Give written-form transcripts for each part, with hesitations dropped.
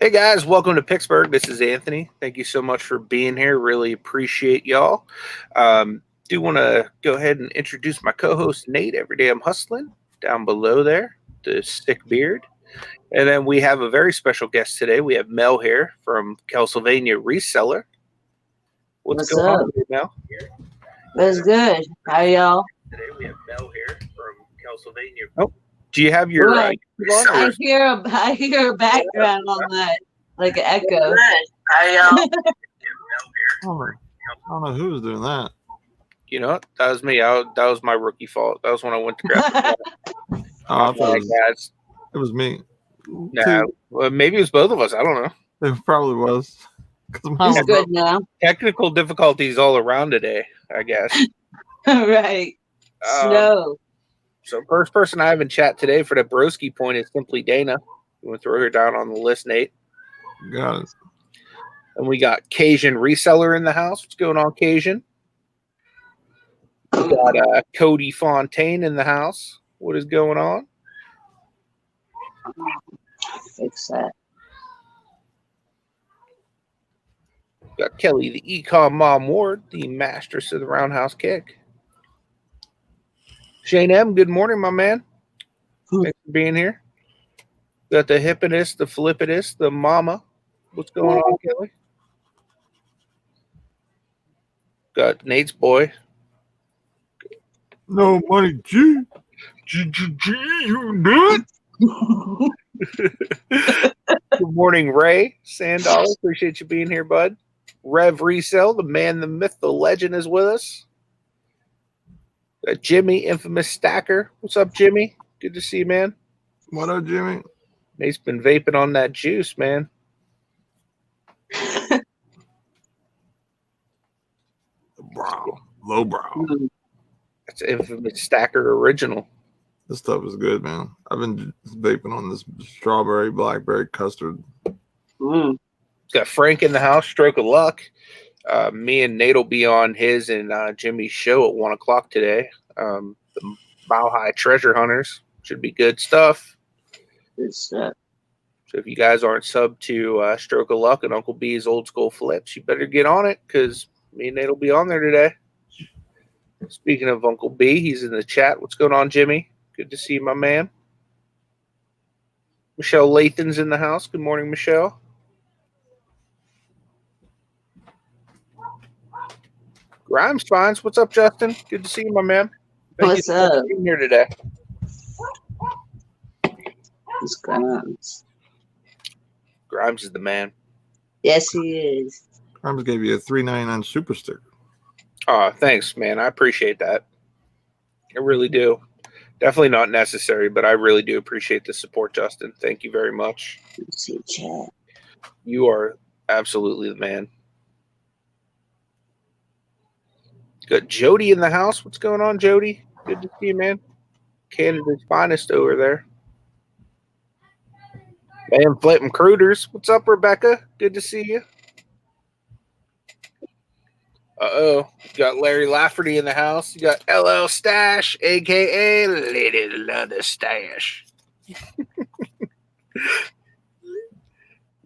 Hey guys, welcome to Picksburgh. This is Anthony. Thank you so much for being here. Really appreciate y'all. Do want to go ahead and introduce my co-host Nate. Every day I'm hustling down below there, the sick beard. And then we have a very special guest today. We have Mel here from Kalsylvania Reseller. What's going up? on today, Mel? That's good. How y'all? Today we have Mel here from Kalsylvania. Oh, do you have your? Right. I hear a background on that, like an echo. I don't know who was doing that. You know what? That was me. That was my rookie fault. That was when I went to grab the I thought it was me. Nah, well, maybe it was both of us. I don't know. It probably was. It's good now. Technical difficulties all around today, I guess. Right. Snow. So first person I have in chat today for the broski point is Simply Dana. You want to throw her down on the list, Nate? Got it. And we got Cajun Reseller in the house. What's going on, Cajun? We got Cody Fontaine in the house. What is going on? Fix that. Got Kelly, the ECOM Mom Ward, the masteress of the roundhouse kick. Shane M, good morning, my man. Thanks for being here. Got the hippiness, the flippiness, the mama. What's going on, Kelly? Got Nate's boy. No money, G. G, you nut. Good morning, Ray Sandall. Appreciate you being here, bud. Rev Resell, the man, the myth, the legend is with us. Got Jimmy, infamous stacker. What's up, Jimmy? Good to see you, man. What up, Jimmy? Nate's been vaping on that juice, man. Low brow. That's infamous stacker original. This stuff is good, man. I've been vaping on this strawberry, blackberry custard. Got Frank in the house, stroke of luck. Me and Nate will be on his and Jimmy's show at 1 o'clock today. The Mile High Treasure Hunters. Should be good stuff. Good stuff. So if you guys aren't subbed to Stroke of Luck and Uncle B's Old School Flips, you better get on it because me and Nate will be on there today. Speaking of Uncle B, he's in the chat. What's going on, Jimmy? Good to see you, my man. Michelle Lathan's in the house. Good morning, Michelle. Grimes Finds. What's up, Justin? Good to see you, my man. What's up? For being here today. It's Grimes. Grimes is the man. Yes, he is. Grimes gave you a $3.99 super sticker. Oh, thanks, man. I appreciate that. I really do. Definitely not necessary, but I really do appreciate the support, Justin. Thank you very much. Let's see chat. You are absolutely the man. Got Jody in the house. What's going on, Jody? Good to see you, man. Canada's finest over there. Man, Flippin Crooters. What's up, Rebecca? Good to see you. Uh-oh. Got Larry Lafferty in the house. You got LL Stash, a.k.a. Lady Leather Stash.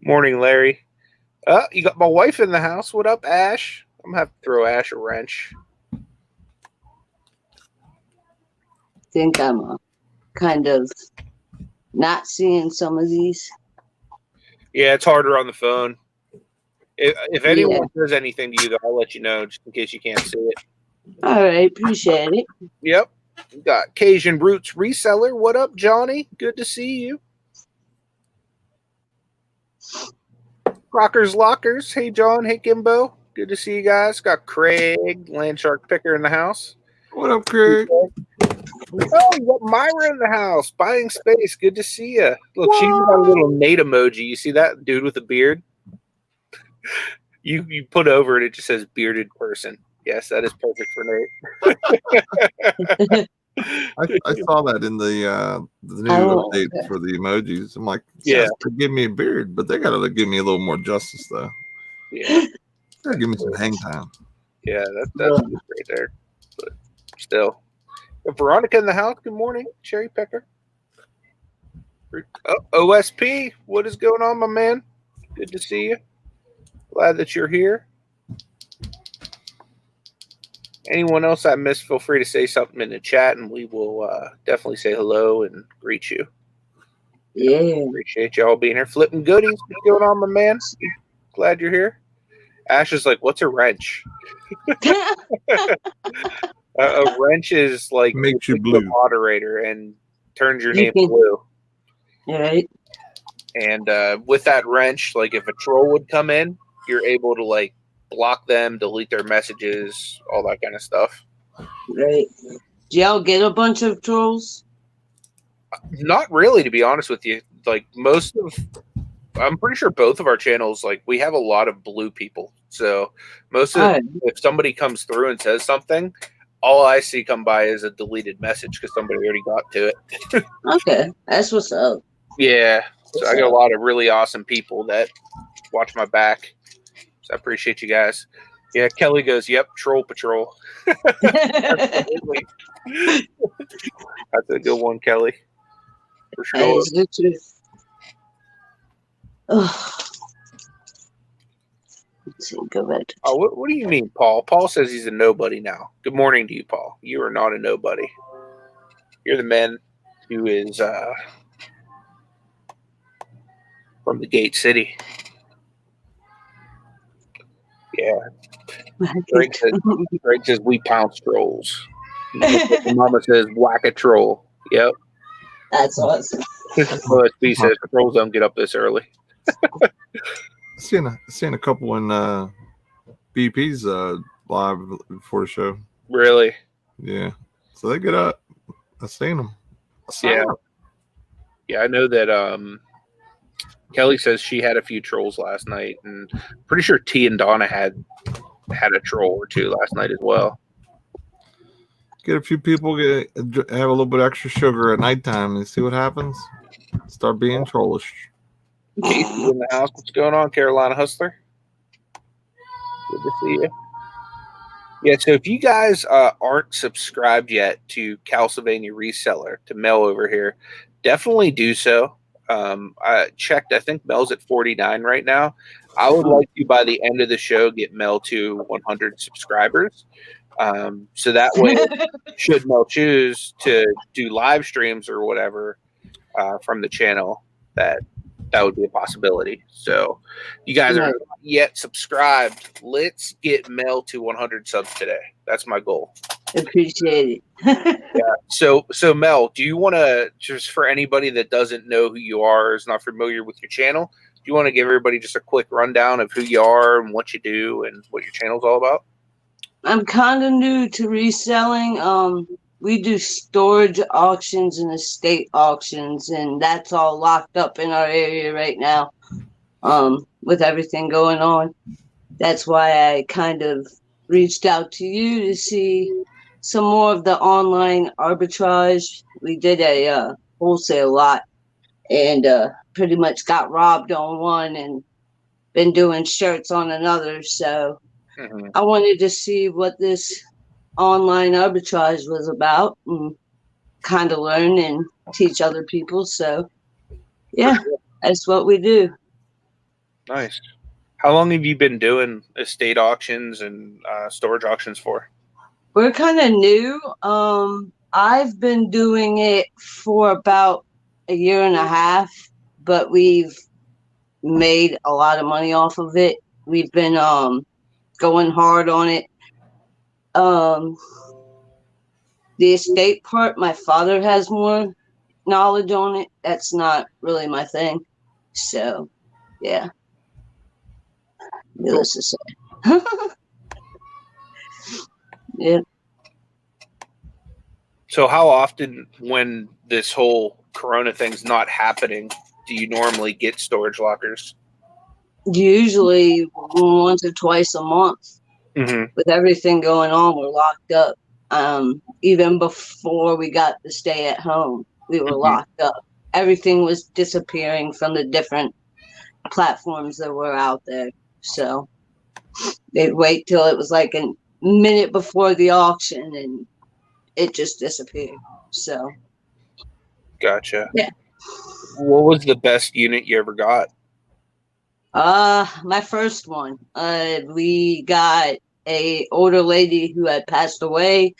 Morning, Larry. You got my wife in the house. What up, Ash? I'm going to have to throw Ash a wrench. I think I'm kind of not seeing some of these. Yeah, it's harder on the phone. If anyone says anything to you, though, I'll let you know just in case you can't see it. All right, appreciate it. Yep. We got Cajun Roots Reseller. What up, Johnny? Good to see you. Rockers Lockers. Hey, John. Hey, Kimbo. Good to see you guys. Got Craig, Landshark Picker in the house. What up, Craig? Oh, you got Myra in the house. Buying space. Good to see you. Look, she's got a little Nate emoji. You see that dude with a beard? You put over it just says bearded person. Yes, that is perfect for Nate. I saw that in the new update for the emojis. I'm like, yeah, give me a beard, but they gotta give me a little more justice though. Yeah, gotta give me some hang time. Yeah, that's great there. But still, Veronica in the house. Good morning, Cherry Pecker. OSP, what is going on, my man? Good to see you. Glad that you're here. Anyone else I missed, feel free to say something in the chat, and we will definitely say hello and greet you. Yeah. Appreciate y'all being here. Flippin' goodies. What's going on, my man? Glad you're here. Ash is like, what's a wrench? A wrench is like makes you blue moderator and turns your name blue. Right. And with that wrench, like if a troll would come in, you're able to like block them, delete their messages, all that kind of stuff. Right. Do y'all get a bunch of trolls? Not really, to be honest with you. Like I'm pretty sure both of our channels, like we have a lot of blue people. So if somebody comes through and says something, all I see come by is a deleted message because somebody already got to it. Okay, that's what's up. Yeah, so I got a lot of really awesome people that watch my back. So I appreciate you guys. Yeah, Kelly goes, yep, troll patrol. Absolutely. That's a good one, Kelly. For sure. That is the truth. Let's see, go back. Oh, what do you mean, Paul? Paul says he's a nobody now. Good morning to you, Paul. You are not a nobody. You're the man who is from the Gate City. Yeah. Greg says we pounce trolls. Mama says whack a troll. Yep. That's awesome. OSB says trolls don't get up this early. Seen a couple in BP's live before the show. Really? Yeah. So they get up. I've seen them. Yeah, I know that Kelly says she had a few trolls last night, and pretty sure T and Donna had a troll or two last night as well. Get a few people, have a little bit extra sugar at nighttime and see what happens. Start being trollish. Casey in the house. What's going on, Carolina Hustler? Good to see you. Yeah, so if you guys aren't subscribed yet to Kalsylvania Reseller, to Mel over here, definitely do so. I checked. I think Mel's at 49 right now. I would like to, by the end of the show, get Mel to 100 subscribers. So that way, should Mel choose to do live streams or whatever from the channel, that would be a possibility. So you guys are not yet subscribed. Let's get Mel to 100 subs today. That's my goal. Appreciate it. Yeah. So Mel, do you want to, just for anybody that doesn't know who you are, is not familiar with your channel, do you want to give everybody just a quick rundown of who you are and what you do and what your channel's all about? I'm kind of new to reselling. We do storage auctions and estate auctions, and that's all locked up in our area right now. With everything going on, that's why I kind of reached out to you to see some more of the online arbitrage. We did a wholesale lot, and pretty much got robbed on one, and been doing shirts on another. So I wanted to see what this online arbitrage was about and kind of learn and teach other people. So yeah, that's what we do. Nice. How long have you been doing estate auctions and storage auctions for? We're kind of new. I've been doing it for about a year and a half, but we've made a lot of money off of it. We've been going hard on it. The estate part, my father has more knowledge on it. That's not really my thing. So, yeah. Needless to say. Yeah. So how often, when this whole Corona thing's not happening, do you normally get storage lockers? Usually once or twice a month. With everything going on, we're locked up. Even before we got to stay at home, we were locked up. Everything was disappearing from the different platforms that were out there. So they'd wait till it was like a minute before the auction and it just disappeared. So gotcha. Yeah. What was the best unit you ever got? My first one. We got a older lady who had passed away.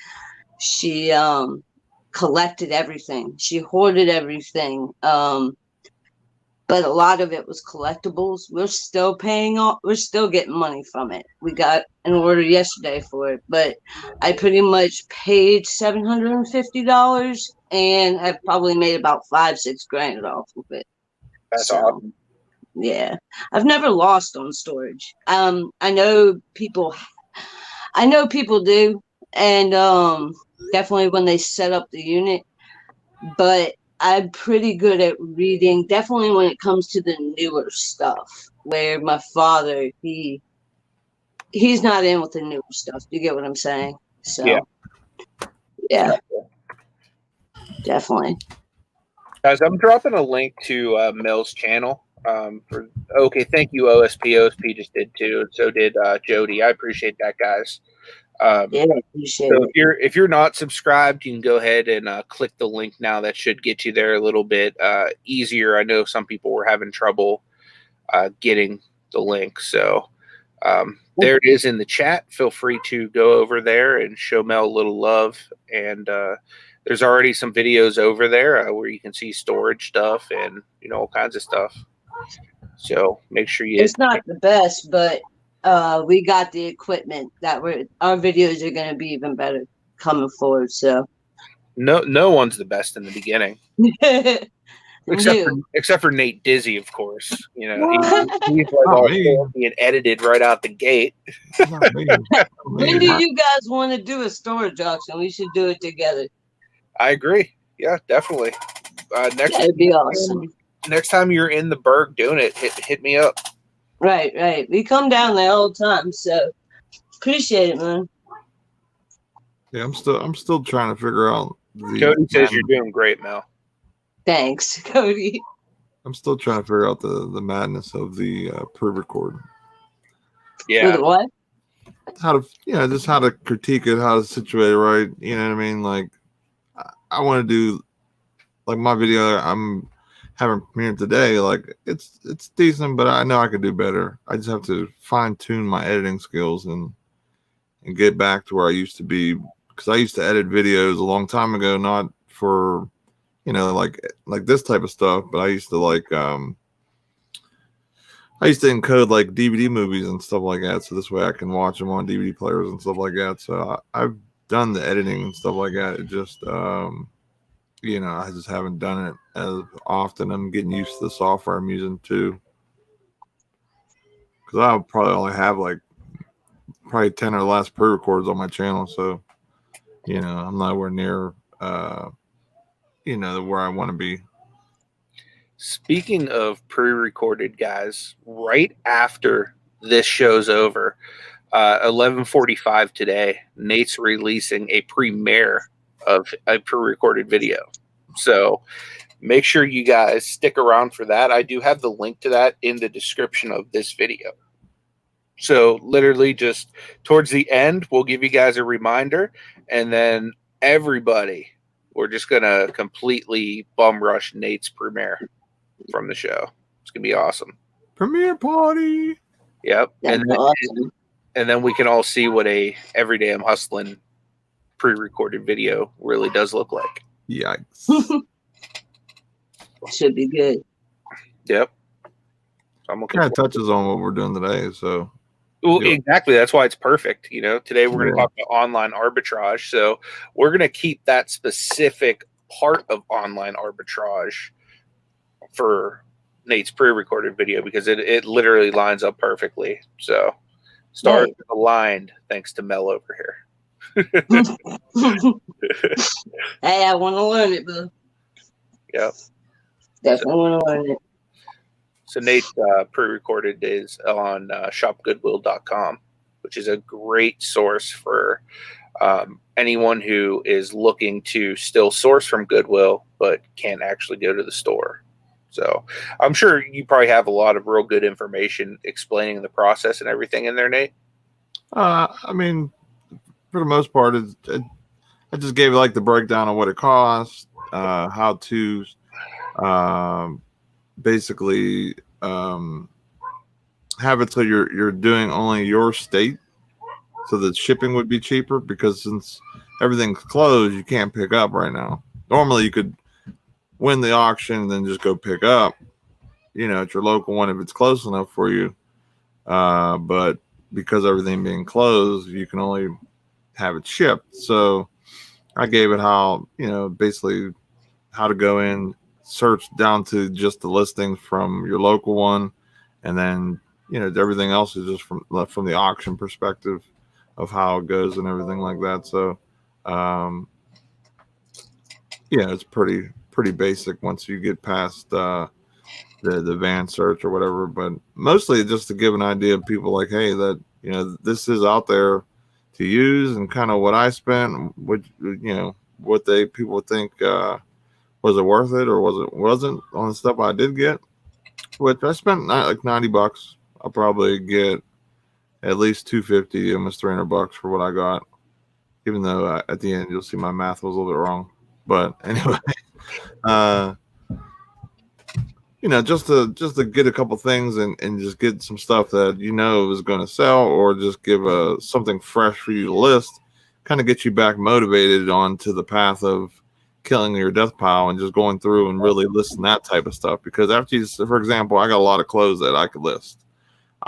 She collected everything. She hoarded everything. But a lot of it was collectibles. We're still paying off. We're still getting money from it. We got an order yesterday for it, but I pretty much paid $750 and have probably made about $5-6 grand off of it. That's awesome. Yeah, I've never lost on storage. I know people do, and definitely when they set up the unit, but I'm pretty good at reading, definitely when it comes to the newer stuff, where my father, he's not in with the newer stuff. Do you get what I'm saying? So, yeah. Definitely. Guys, I'm dropping a link to Mel's channel. Thank you, OSP. OSP just did too, and so did Jody. I appreciate that, guys. Yeah, I appreciate it. If you're not subscribed, you can go ahead and click the link now. That should get you there a little bit easier. I know some people were having trouble getting the link, so there it is in the chat. Feel free to go over there and show Mel a little love. And there's already some videos over there where you can see storage stuff and all kinds of stuff. So make sure you. It's not the best, but we got the equipment that our videos are going to be even better coming forward. So no one's the best in the beginning, except for Nate Dizzy, of course. He's like all being edited right out the gate. When do you guys want to do a storage auction? We should do it together. I agree. Yeah, definitely. That'd be awesome. Next time you're in the Berg doing it, hit me up. Right. We come down there all the time, so appreciate it, man. Yeah, I'm still trying to figure out. Cody says you're doing great, Mel. Thanks, Cody. I'm still trying to figure out the madness of the pre-record. Yeah. For the what? How to, just how to critique it, how to situate it right. You know what I mean? Like, I want to do, like, my video I'm having premiered today. Like, it's decent, but I know I could do better. I just have to fine tune my editing skills and get back to where I used to be, because I used to edit videos a long time ago, not for like this type of stuff, but I used to encode like DVD movies and stuff like that, so this way I can watch them on DVD players and stuff like that. So I've done the editing and stuff like that. It just I just haven't done it as often. I'm getting used to the software I'm using too, because I'll probably only have like 10 or less pre-records on my channel, so I'm nowhere near where I want to be. Speaking of pre-recorded, guys, right after this show's over, 11:45 today, Nate's releasing a premiere of a pre-recorded video. So make sure you guys stick around for that. I do have the link to that in the description of this video. So literally just towards the end, we'll give you guys a reminder, and then everybody, we're just going to completely bum rush Nate's premiere from the show. It's going to be awesome. Premiere party. Yep. That's awesome. And then we can all see what a Everyday I'm Hustling pre-recorded video really does look like. Yikes. Should be good. Yep. Kind of touches on what we're doing today, so. Well, exactly. That's why it's perfect. Today we're going to talk about online arbitrage. So we're going to keep that specific part of online arbitrage for Nate's pre-recorded video, because it literally lines up perfectly. So stars aligned thanks to Mel over here. Hey, I want to learn it, bro. Yep. Definitely want to learn it. So Nate's pre-recorded is on shopgoodwill.com, which is a great source for anyone who is looking to still source from Goodwill but can't actually go to the store. So I'm sure you probably have a lot of real good information explaining the process and everything in there, Nate. I mean, for the most part, I just gave like the breakdown of what it costs, how to basically have it so you're doing only your state, so that shipping would be cheaper, because since everything's closed, you can't pick up right now. Normally, you could win the auction and then just go pick up, at your local one if it's close enough for you. But because everything being closed, you can only have it shipped. So I gave it how, basically how to go in, search down to just the listings from your local one, and then everything else is just from the auction perspective of how it goes and everything like that. So it's pretty basic once you get past the van search or whatever. But mostly just to give an idea of people, like, hey, that this is out there to use, and kind of what I spent, what people think, was it worth it or wasn't on the stuff I did get, which I spent like $90. I'll probably get at least $250, almost $300 for what I got, even though at the end you'll see my math was a little bit wrong. But anyway, just to get a couple things and just get some stuff that is going to sell, or just give something fresh for you to list, kind of get you back motivated onto the path of killing your death pile and just going through and really listing that type of stuff. Because after for example, I got a lot of clothes that I could list.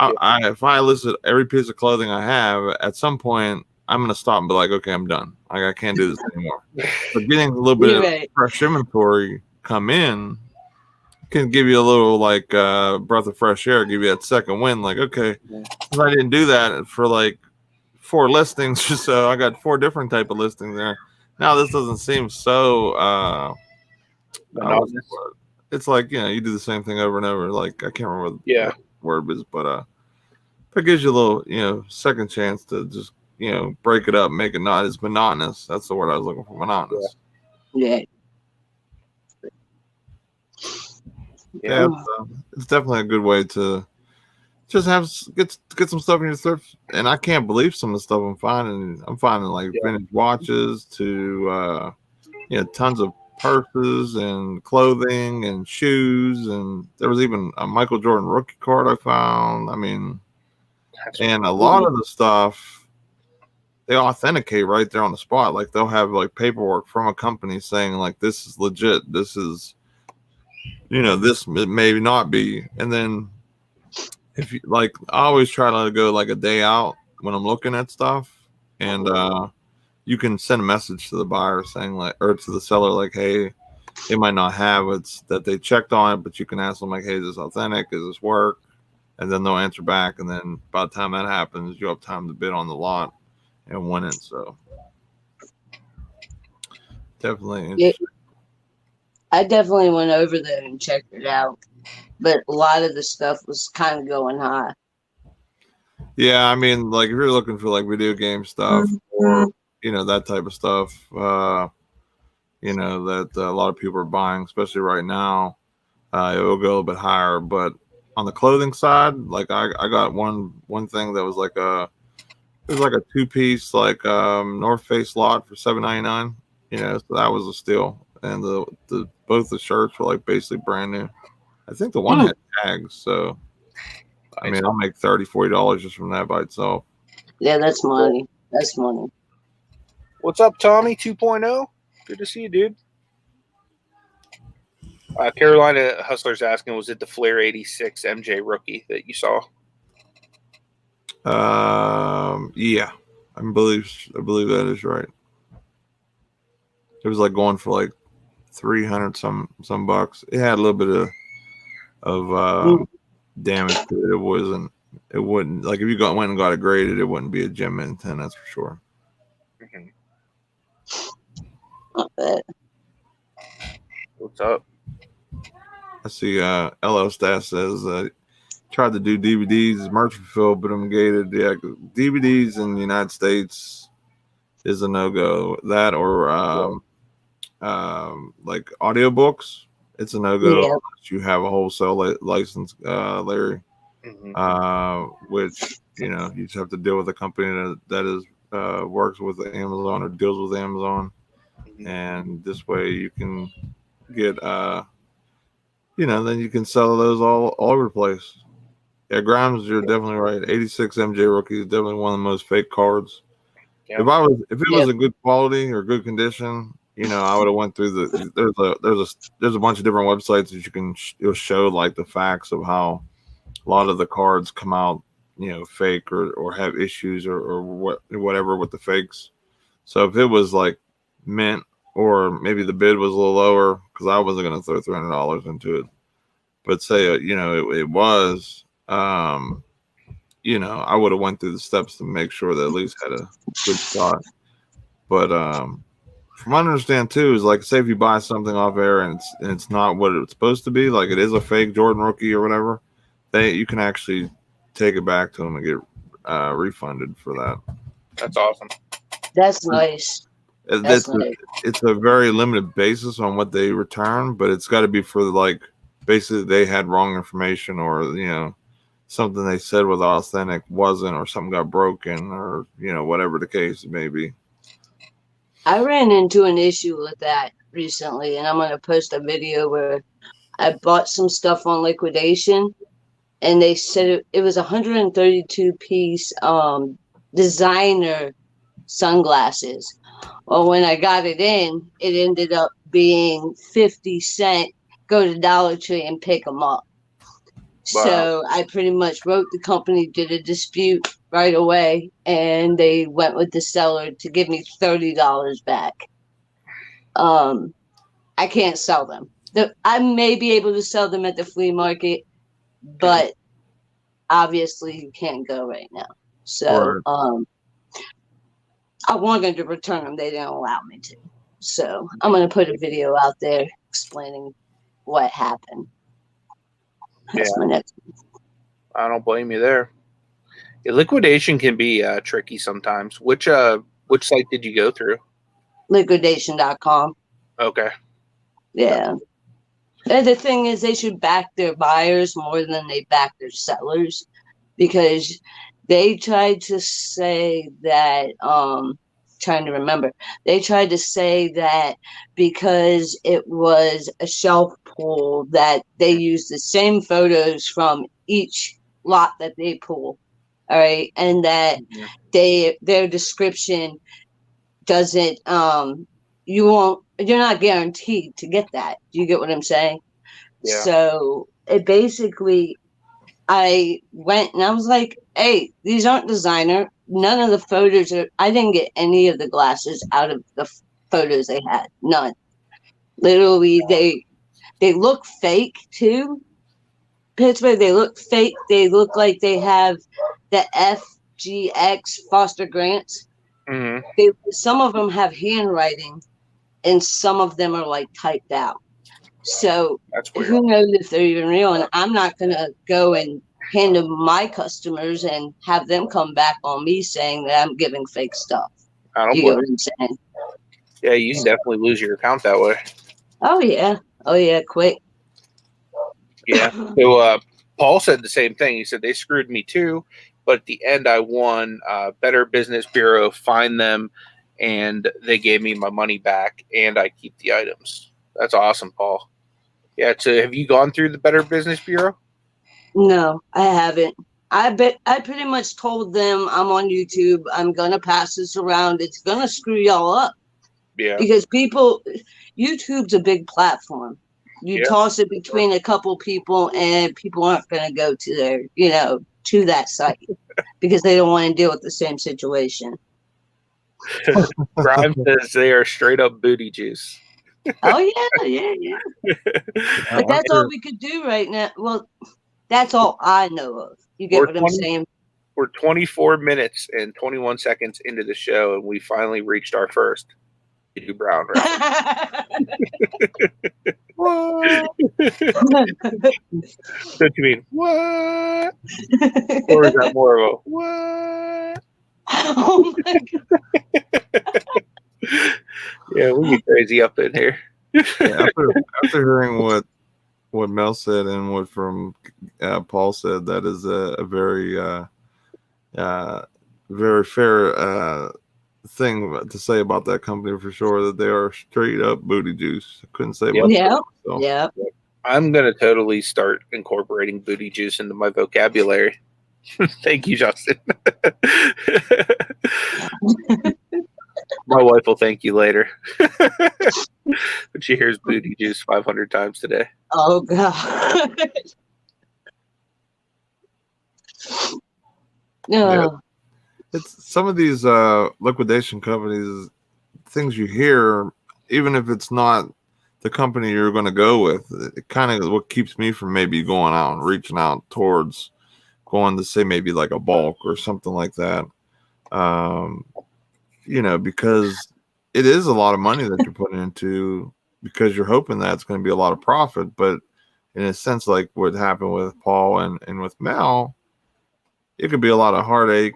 If I listed every piece of clothing I have, at some point I'm going to stop and be like, okay, I'm done. I can't do this anymore. But getting a little bit of fresh inventory come in can give you a little like breath of fresh air, give you that second wind. Like, okay, if I didn't do that for like 4 listings, so I got 4 different type of listings there. Now this doesn't seem so it's like, you do the same thing over and over. Like, I can't remember what the word is, but it gives you a little, second chance to just, break it up, make it not as monotonous. That's the word I was looking for, monotonous. Yeah. Yeah, it's definitely a good way to just get some stuff in your thrift. And I can't believe some of the stuff I'm finding. I'm finding like vintage watches to tons of purses and clothing and shoes, and there was even a Michael Jordan rookie card I found. I mean, and a lot of the stuff they authenticate right there on the spot. Like, they'll have like paperwork from a company saying like, this is legit, this is this may not be. And then if you like, I always try to go like a day out when I'm looking at stuff, and you can send a message to the buyer saying like, or to the seller, like, hey, they might not have it, that they checked on it, but you can ask them like, hey, is this authentic? Is this work? And then they'll answer back. And then by the time that happens, you have time to bid on the lot and win it. So definitely interesting. I definitely went over there and checked it out, but a lot of the stuff was kind of going high. Yeah, I mean, like, if you're looking for like video game stuff or that type of stuff, that a lot of people are buying, especially right now, it will go a little bit higher. But on the clothing side, like I got one thing that was like it was like a 2-piece like North Face lot for $7.99. So that was a steal. And the both the shirts were like basically brand new. I think the one had tags, so I mean, I'll make $30-$40 just from that by itself. Yeah, that's money. That's money. What's up, Tommy 2.0? Good to see you, dude. Carolina Hustler's asking, was it the Flair 86 MJ rookie that you saw? Yeah, I believe that is right. It was like going for like 300 some bucks. It had a little bit of damage to it. It wouldn't, like, if you went and got it graded, it wouldn't be a Gem Min 10, that's for sure. Not bad. What's up? I see LO Stat says tried to do DVDs, merch fulfilled, but I'm gated. Yeah, DVDs in the United States is a no-go. That or like audiobooks, it's a no-go unless you have a wholesale license, Larry. Which you just have to deal with a company that is works with Amazon or deals with Amazon, and this way you can get then you can sell those all over the place. Yeah, Grimes, you're definitely right. 86 MJ rookie is definitely one of the most fake cards. Yeah. If it was a good quality or good condition, I would have went through there's a bunch of different websites that you can it'll show like the facts of how a lot of the cards come out, fake or have issues or whatever with the fakes. So if it was like mint or maybe the bid was a little lower, because I wasn't going to throw $300 into it, but say it was, I would have went through the steps to make sure that at least had a good shot. But from what I understand too is like, say if you buy something off air and it's not what it's supposed to be, like it is a fake Jordan rookie or whatever, you can actually take it back to them and get refunded for that. That's awesome. That's nice. It's a very limited basis on what they return, but it's got to be for like basically they had wrong information or something they said was authentic wasn't, or something got broken, or whatever the case may be. I ran into an issue with that recently, and I'm going to post a video where I bought some stuff on liquidation, and they said it was 132 piece designer sunglasses. Well, when I got it in, it ended up being 50 cents. Go to Dollar Tree and pick them up. Wow. So I pretty much wrote the company, did a dispute right away, and they went with the seller to give me $30 back. I can't sell them. I may be able to sell them at the flea market, but obviously you can't go right now. So I wanted to return them. They didn't allow me to. So I'm going to put a video out there explaining what happened. That's my next one. I don't blame you there. Yeah, liquidation can be tricky sometimes. Which site did you go through? Liquidation.com. Okay. Yeah. And the thing is, they should back their buyers more than they back their sellers, because they tried to say that, trying to remember, they tried to say that because it was a shelf pool that they used the same photos from each lot that they pull. All right. And that their description doesn't, you're not guaranteed to get that. Do you get what I'm saying? Yeah. So it basically, I went and I was like, hey, these aren't designer. None of the photos I didn't get any of the glasses out of the photos they had. None. Literally, they look fake too. Pittsburgh, they look fake. They look like they have the FGX Foster Grants. Mm-hmm. Some of them have handwriting, and some of them are like typed out. So who knows if they're even real? And I'm not going to go and hand them my customers and have them come back on me saying that I'm giving fake stuff. I don't get what I'm saying? Yeah, you can definitely lose your account that way. Oh yeah, quick. Yeah. So Paul said the same thing. He said they screwed me too, but at the end I won. Better Business Bureau fined them, and they gave me my money back, and I keep the items. That's awesome, Paul. Yeah. So have you gone through the Better Business Bureau? No, I haven't. I pretty much told them I'm on YouTube. I'm gonna pass this around. It's gonna screw y'all up. Yeah. Because YouTube's a big platform. You toss it between a couple people, and people aren't gonna go to their, to that site because they don't want to deal with the same situation. Grimes says they are straight up booty juice. Oh yeah. But that's all we could do right now. Well, that's all I know of. You get what I'm saying? We're 24 minutes and 21 seconds into the show, and we finally reached our first Brown round. What? What you mean? What? Or is that more of a what? Oh my god. Yeah, we get crazy up in here. After hearing what Mel said and what from Paul said, that is a very very fair thing to say about that company for sure, that they are straight up booty juice. I couldn't say much. Yeah. I'm gonna totally start incorporating booty juice into my vocabulary. Thank you, Justin. My wife will thank you later. But she hears booty juice 500 times today. Oh God. No. Yeah. It's some of these liquidation companies, things you hear, even if it's not the company you're going to go with, it kind of what keeps me from maybe going out and reaching out towards going to say maybe like a bulk or something like that. Because it is a lot of money that you're putting into, because you're hoping that it's going to be a lot of profit. But in a sense, like what happened with Paul and with Mel, it could be a lot of heartache,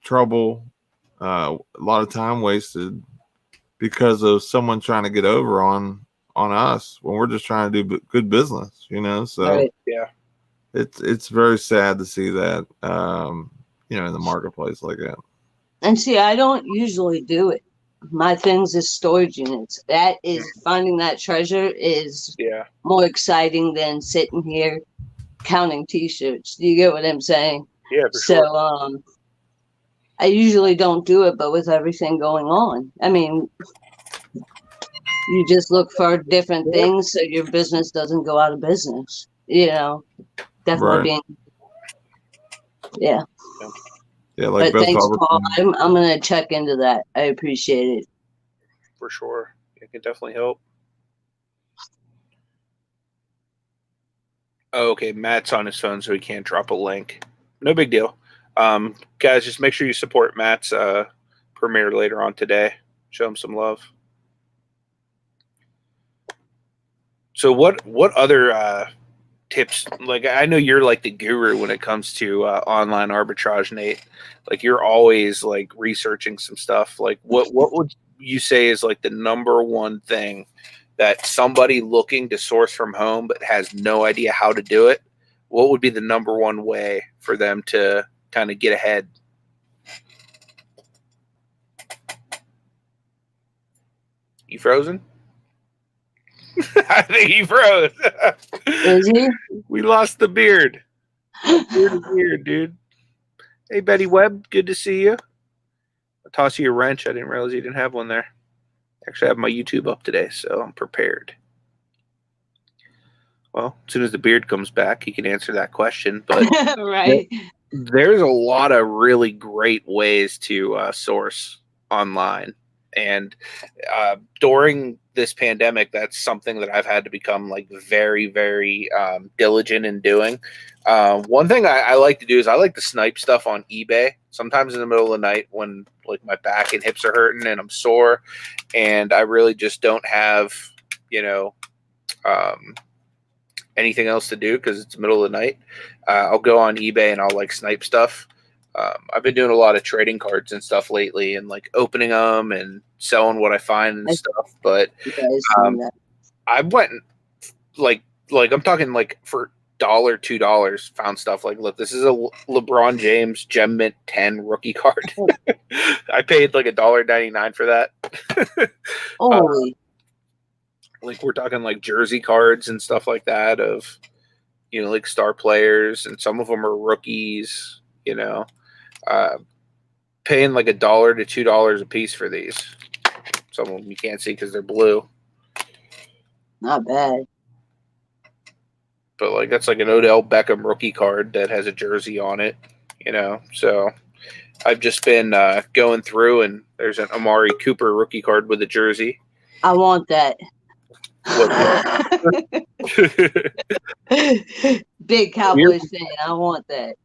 trouble, a lot of time wasted because of someone trying to get over on us when we're just trying to do good business, So Right. Yeah, it's very sad to see that, in the marketplace like that. And see, I don't usually do it. My things is storage units. That is finding that treasure is yeah, more exciting than sitting here counting t-shirts. Do you get what I'm saying? yeah, for So sure. I usually don't do it, but with everything going on, I mean, you just look for different things so your business doesn't go out of business. Definitely Right. being, yeah. Yeah, like But Beth thanks, Paul. Robertson. I'm gonna check into that. I appreciate it. For sure. It can definitely help. Oh, okay, Matt's on his phone, so he can't drop a link. No big deal. Guys, just make sure you support Matt's premiere later on today. Show him some love. So what other tips? Like, I know you're like the guru when it comes to online arbitrage, Nate. Like, you're always like researching some stuff. Like, what would you say is like the number one thing that somebody looking to source from home but has no idea how to do it? What would be the number one way for them to kind of get ahead? You frozen? I think he froze. Is he? We lost the beard. Beard is weird, dude. Hey, Betty Webb, good to see you. I'll toss you a wrench. I didn't realize you didn't have one there. Actually, I have my YouTube up today, so I'm prepared. Well, as soon as the beard comes back, he can answer that question. But Right. there's a lot of really great ways to source online. And during this pandemic, that's something that I've had to become like very, very diligent in doing. One thing I like to do is I like to snipe stuff on eBay. Sometimes in the middle of the night when like my back and hips are hurting and I'm sore, and I really just don't have, anything else to do because it's the middle of the night. I'll go on eBay and I'll like snipe stuff. I've been doing a lot of trading cards and stuff lately, and like opening them and selling what I find and stuff. But I went like I'm talking like for $1, $2 found stuff like, look, this is a LeBron James Gem Mint 10 rookie card. I paid like $1.99 for that. Holy. Like we're talking like jersey cards and stuff like that of, like star players, and some of them are rookies, paying like $1 to $2 a piece for these. Some of them you can't see because they're blue. Not bad. But like that's like an Odell Beckham rookie card that has a jersey on it, So I've just been going through, and there's an Amari Cooper rookie card with a jersey. I want that. Big Cowboys fan. I want that.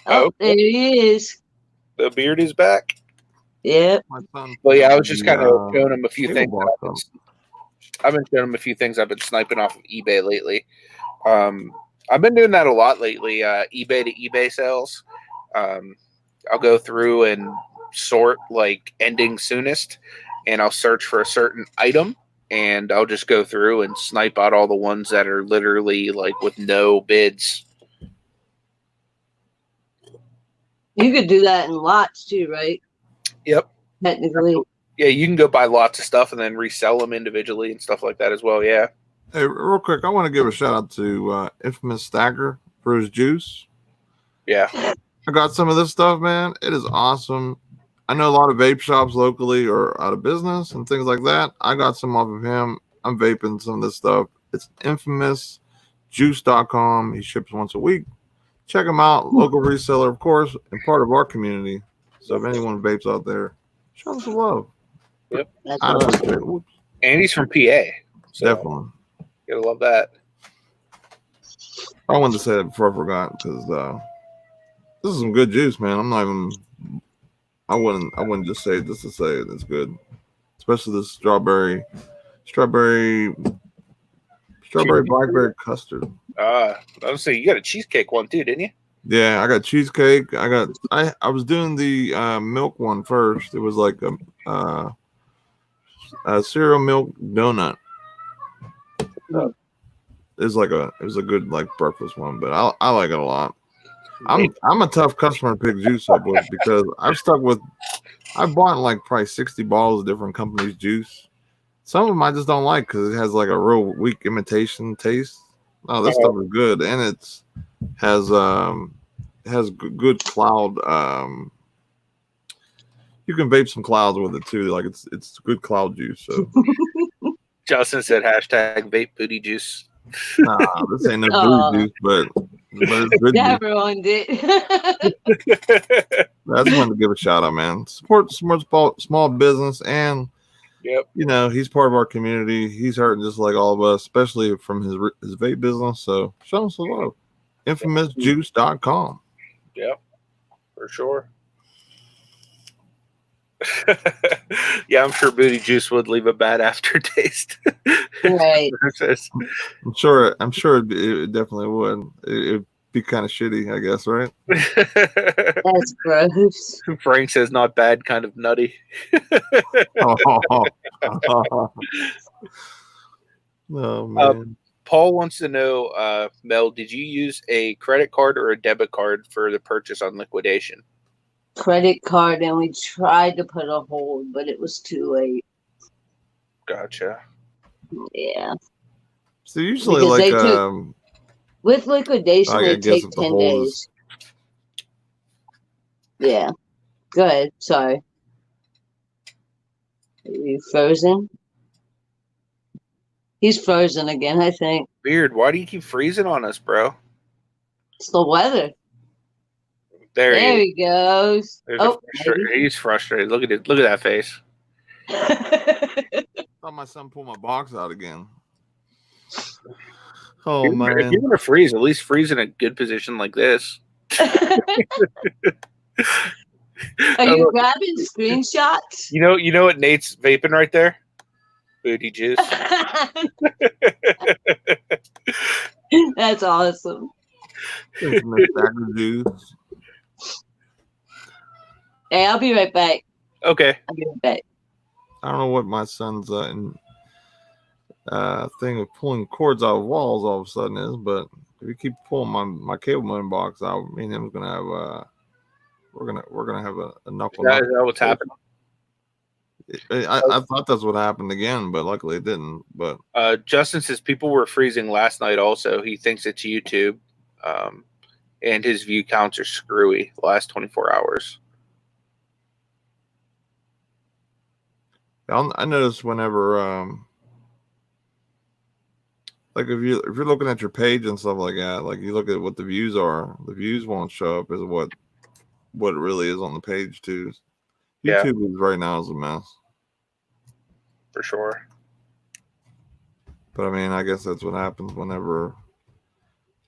Oh, okay. There he is. The beard is back. Yep. Well, yeah, I was just kind of showing him a few things. I've been showing him a few things I've been sniping off of eBay lately. I've been doing that a lot lately. eBay to eBay sales. I'll go through and sort like ending soonest, and I'll search for a certain item, and I'll just go through and snipe out all the ones that are literally like with no bids. You could do that in lots too, right? Yep. Technically. Yeah, you can go buy lots of stuff and then resell them individually and stuff like that as well. Yeah. Hey, real quick, I want to give a shout out to Infamous Stacker for his juice. Yeah. I got some of this stuff, man. It is awesome. I know a lot of vape shops locally are out of business and things like that. I got some off of him. I'm vaping some of this stuff. It's infamousjuice.com. He ships once a week. Check him out. Local reseller, of course, and part of our community. So if anyone vapes out there, show them some love. Yep. I appreciate it. Whoops. And he's from PA. So Definitely. you gotta love that. I wanted to say that before I forgot because this is some good juice, man. I'm not even. I wouldn't just say it just to say it. It's good, especially this strawberry blackberry custard. I was saying you got a cheesecake one too, didn't you? Yeah, I got cheesecake. I was doing the milk one first. It was like a cereal milk donut. Oh. It was a good like breakfast one, but I like it a lot. I'm a tough customer to pick juice up with because I've bought like probably 60 bottles of different companies' juice. Some of them I just don't like because it has like a real weak imitation taste. Oh, this stuff is good, and it has good cloud. You can vape some clouds with it too. Like it's good cloud juice. So Justin said hashtag vape booty juice. nah, this ain't no booty juice, but it's good. That ruined it. I just wanted to give a shout out, man. Support small business, and yep, you know he's part of our community. He's hurting just like all of us, especially from his vape business. So show him some love. Infamousjuice.com. Yep, for sure. Yeah, I'm sure booty juice would leave a bad aftertaste. Right. I'm sure it definitely would. It'd be kind of shitty, I guess, right? That's gross. Frank says not bad, kind of nutty. Oh man. Paul wants to know, Mel, did you use a credit card or a debit card for the purchase on liquidation? Credit card, and we tried to put a hold, but it was too late. Gotcha. Yeah. So usually, Because like, with liquidation, I they guess take if the 10 hold days. is- Yeah. Go ahead. Sorry. Are you frozen? He's frozen again, I think. Weird. Why do you keep freezing on us, bro? It's the weather. There he goes. Oh, he's frustrated. Look at it. Look at that face. I thought my son pulled my box out again. Oh man! If you're gonna freeze, at least freeze in a good position like this. Are you grabbing screenshots? You know what Nate's vaping right there? Booty juice. That's awesome. Hey, I'll be right back. Okay. I'll be right back. I don't know what my son's thing of pulling cords out of walls all of a sudden is, but if you keep pulling my cable modem box out, me and him's gonna have we're gonna have a knuckle. Is that what's happening? I thought that's what happened again, but luckily it didn't. But Justin says people were freezing last night. Also, he thinks it's YouTube, and his view counts are screwy the last 24 hours. I noticed whenever like if you're looking at your page and stuff like that, like you look at what the views are, the views won't show up as what it really is on the page too. YouTube is right now is a mess. For sure. But I mean, I guess that's what happens whenever,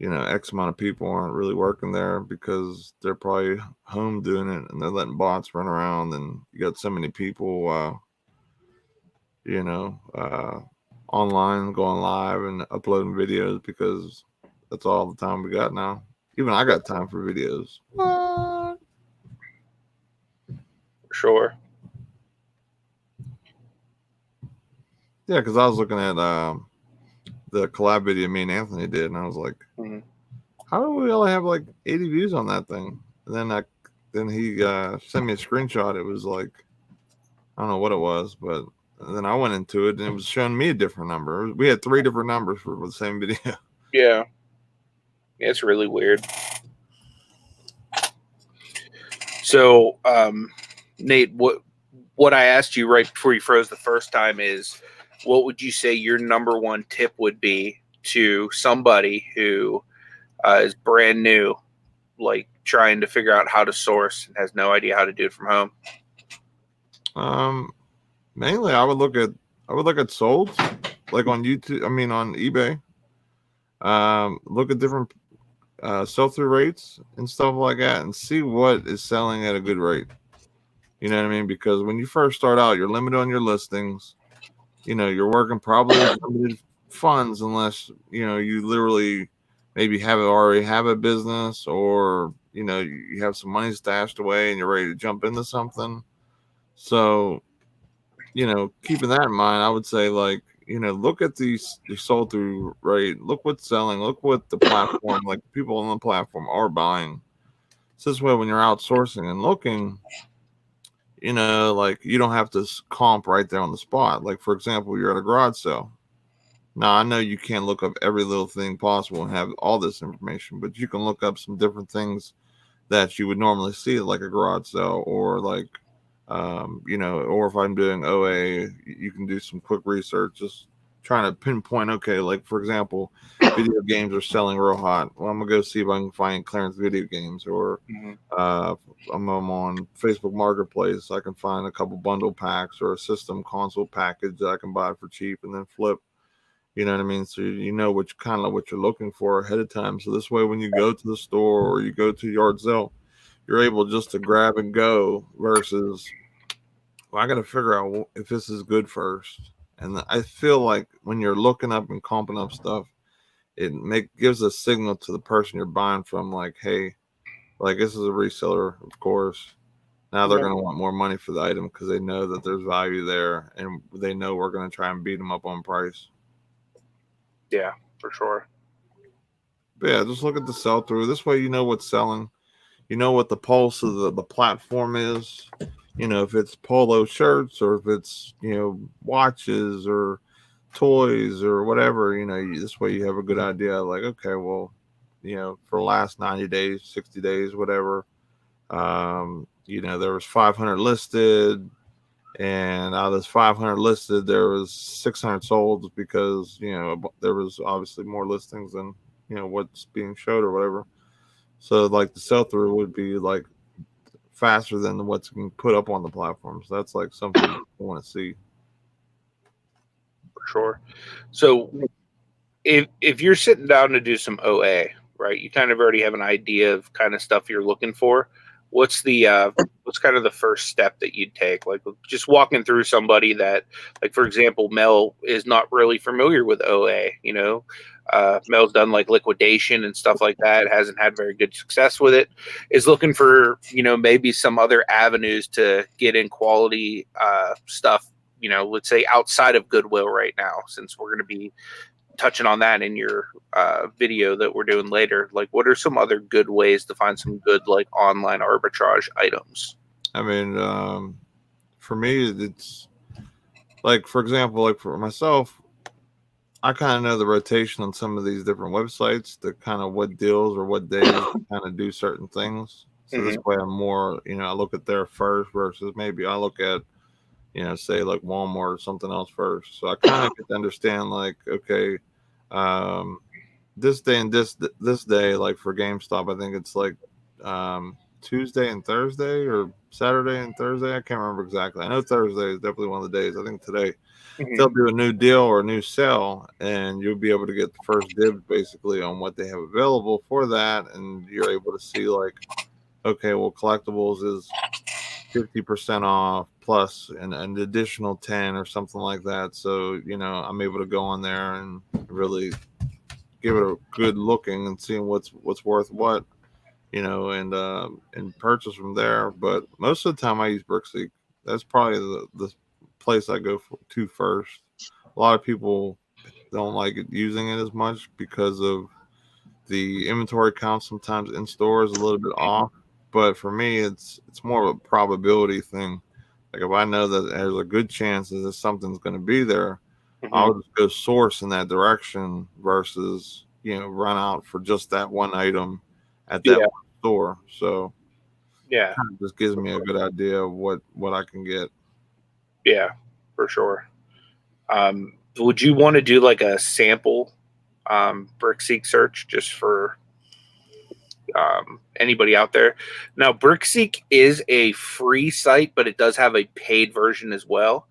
X amount of people aren't really working there because they're probably home doing it and they're letting bots run around, and you got so many people, online going live and uploading videos because that's all the time we got now. Even I got time for videos. For sure. Yeah, because I was looking at the collab video me and Anthony did, and I was like, how do we only have like 80 views on that thing? And then he sent me a screenshot. It was like, I don't know what it was, but And then I went into it and it was showing me a different number. We had 3 different numbers for the same video. Yeah. It's really weird. So, Nate, what I asked you right before you froze the first time is, what would you say your number one tip would be to somebody who is brand new, like trying to figure out how to source and has no idea how to do it from home? Mainly I would look at sold, like on YouTube. I mean on eBay. Look at different sell-through rates and stuff like that, and see what is selling at a good rate. You know what I mean? Because when you first start out, you're limited on your listings. You know, you're working probably with limited funds unless, you know, you literally maybe already have a business, or, you know, you have some money stashed away and you're ready to jump into something. So, you know, keeping that in mind, I would say, like, you know, look at the sold through rate, look what's selling, look what the platform, like people on the platform are buying. So this way, when you're outsourcing and looking, you know, like you don't have to comp right there on the spot. Like, for example, you're at a garage sale. Now, I know you can't look up every little thing possible and have all this information, but you can look up some different things that you would normally see at like a garage sale, or like, you know, or if I'm doing OA, you can do some quick research, just trying to pinpoint, okay, like for example, video games are selling real hot. Well, I'm gonna go see if I can find clearance video games, or I'm on Facebook Marketplace, I can find a couple bundle packs or a system console package that I can buy for cheap and then flip. You know what I mean? So you know what you're looking for ahead of time. So this way, when you go to the store or you go to yard sale, you're able just to grab and go, versus, well, I got to figure out if this is good first. And I feel like when you're looking up and comping up stuff, it gives a signal to the person you're buying from, like, hey, like, this is a reseller, of course. Now they're going to want more money for the item because they know that there's value there, and they know we're going to try and beat them up on price. Yeah, for sure. But yeah, just look at the sell through. This way, you know what's selling. You know what the pulse of the platform is. You know, if it's polo shirts, or if it's, you know, watches or toys or whatever. You know, this way you have a good idea. Like, okay, well, you know, for the last 90 days, 60 days, whatever, you know, there was 500 listed. And out of this 500 listed, there was 600 sold, because, you know, there was obviously more listings than, you know, what's being showed or whatever. So like the sell through would be like faster than what's being put up on the platform. So that's like something you want to see. For sure. So if you're sitting down to do some OA, right, you kind of already have an idea of kind of stuff you're looking for. What's kind of the first step that you'd take? Like, just walking through somebody that, like, for example, Mel is not really familiar with OA, you know, Mel's done like liquidation and stuff like that, hasn't had very good success with it, is looking for, you know, maybe some other avenues to get in quality stuff, you know, let's say outside of Goodwill right now, since we're going to be touching on that in your video that we're doing later. Like, what are some other good ways to find some good, like, online arbitrage items? I mean, for me, it's like, for example, like for myself, I kind of know the rotation on some of these different websites, the kind of what deals or what days kind of do certain things. So this way I'm more, you know, I look at there first, versus maybe I look at, you know, say like Walmart or something else first. So I kind of get to understand, like, okay, this day and this day, like for GameStop, I think it's like Tuesday and Thursday, or Saturday and Thursday. I can't remember exactly. I know Thursday is definitely one of the days. I think today they'll do a new deal or a new sale, and you'll be able to get the first dibs basically on what they have available for that. And you're able to see, like, okay, well, collectibles is 50% off plus an additional 10 or something like that. So, you know, I'm able to go on there and really give it a good looking and seeing what's worth what, you know, and purchase from there. But most of the time I use Brickseek. That's probably the place I go to first. A lot of people don't like it, using it as much, because of the inventory count sometimes in store is a little bit off. But for me, it's more of a probability thing. Like if I know that there's a good chance that something's going to be there, Mhm. I'll just go source in that direction versus, run out for just that one item at that one store. So Yeah. kind of just gives me a good idea of what I can get. Yeah, for sure. Would you want to do like a sample BrickSeek search just for anybody out there? Now, BrickSeek is a free site, but it does have a paid version as well.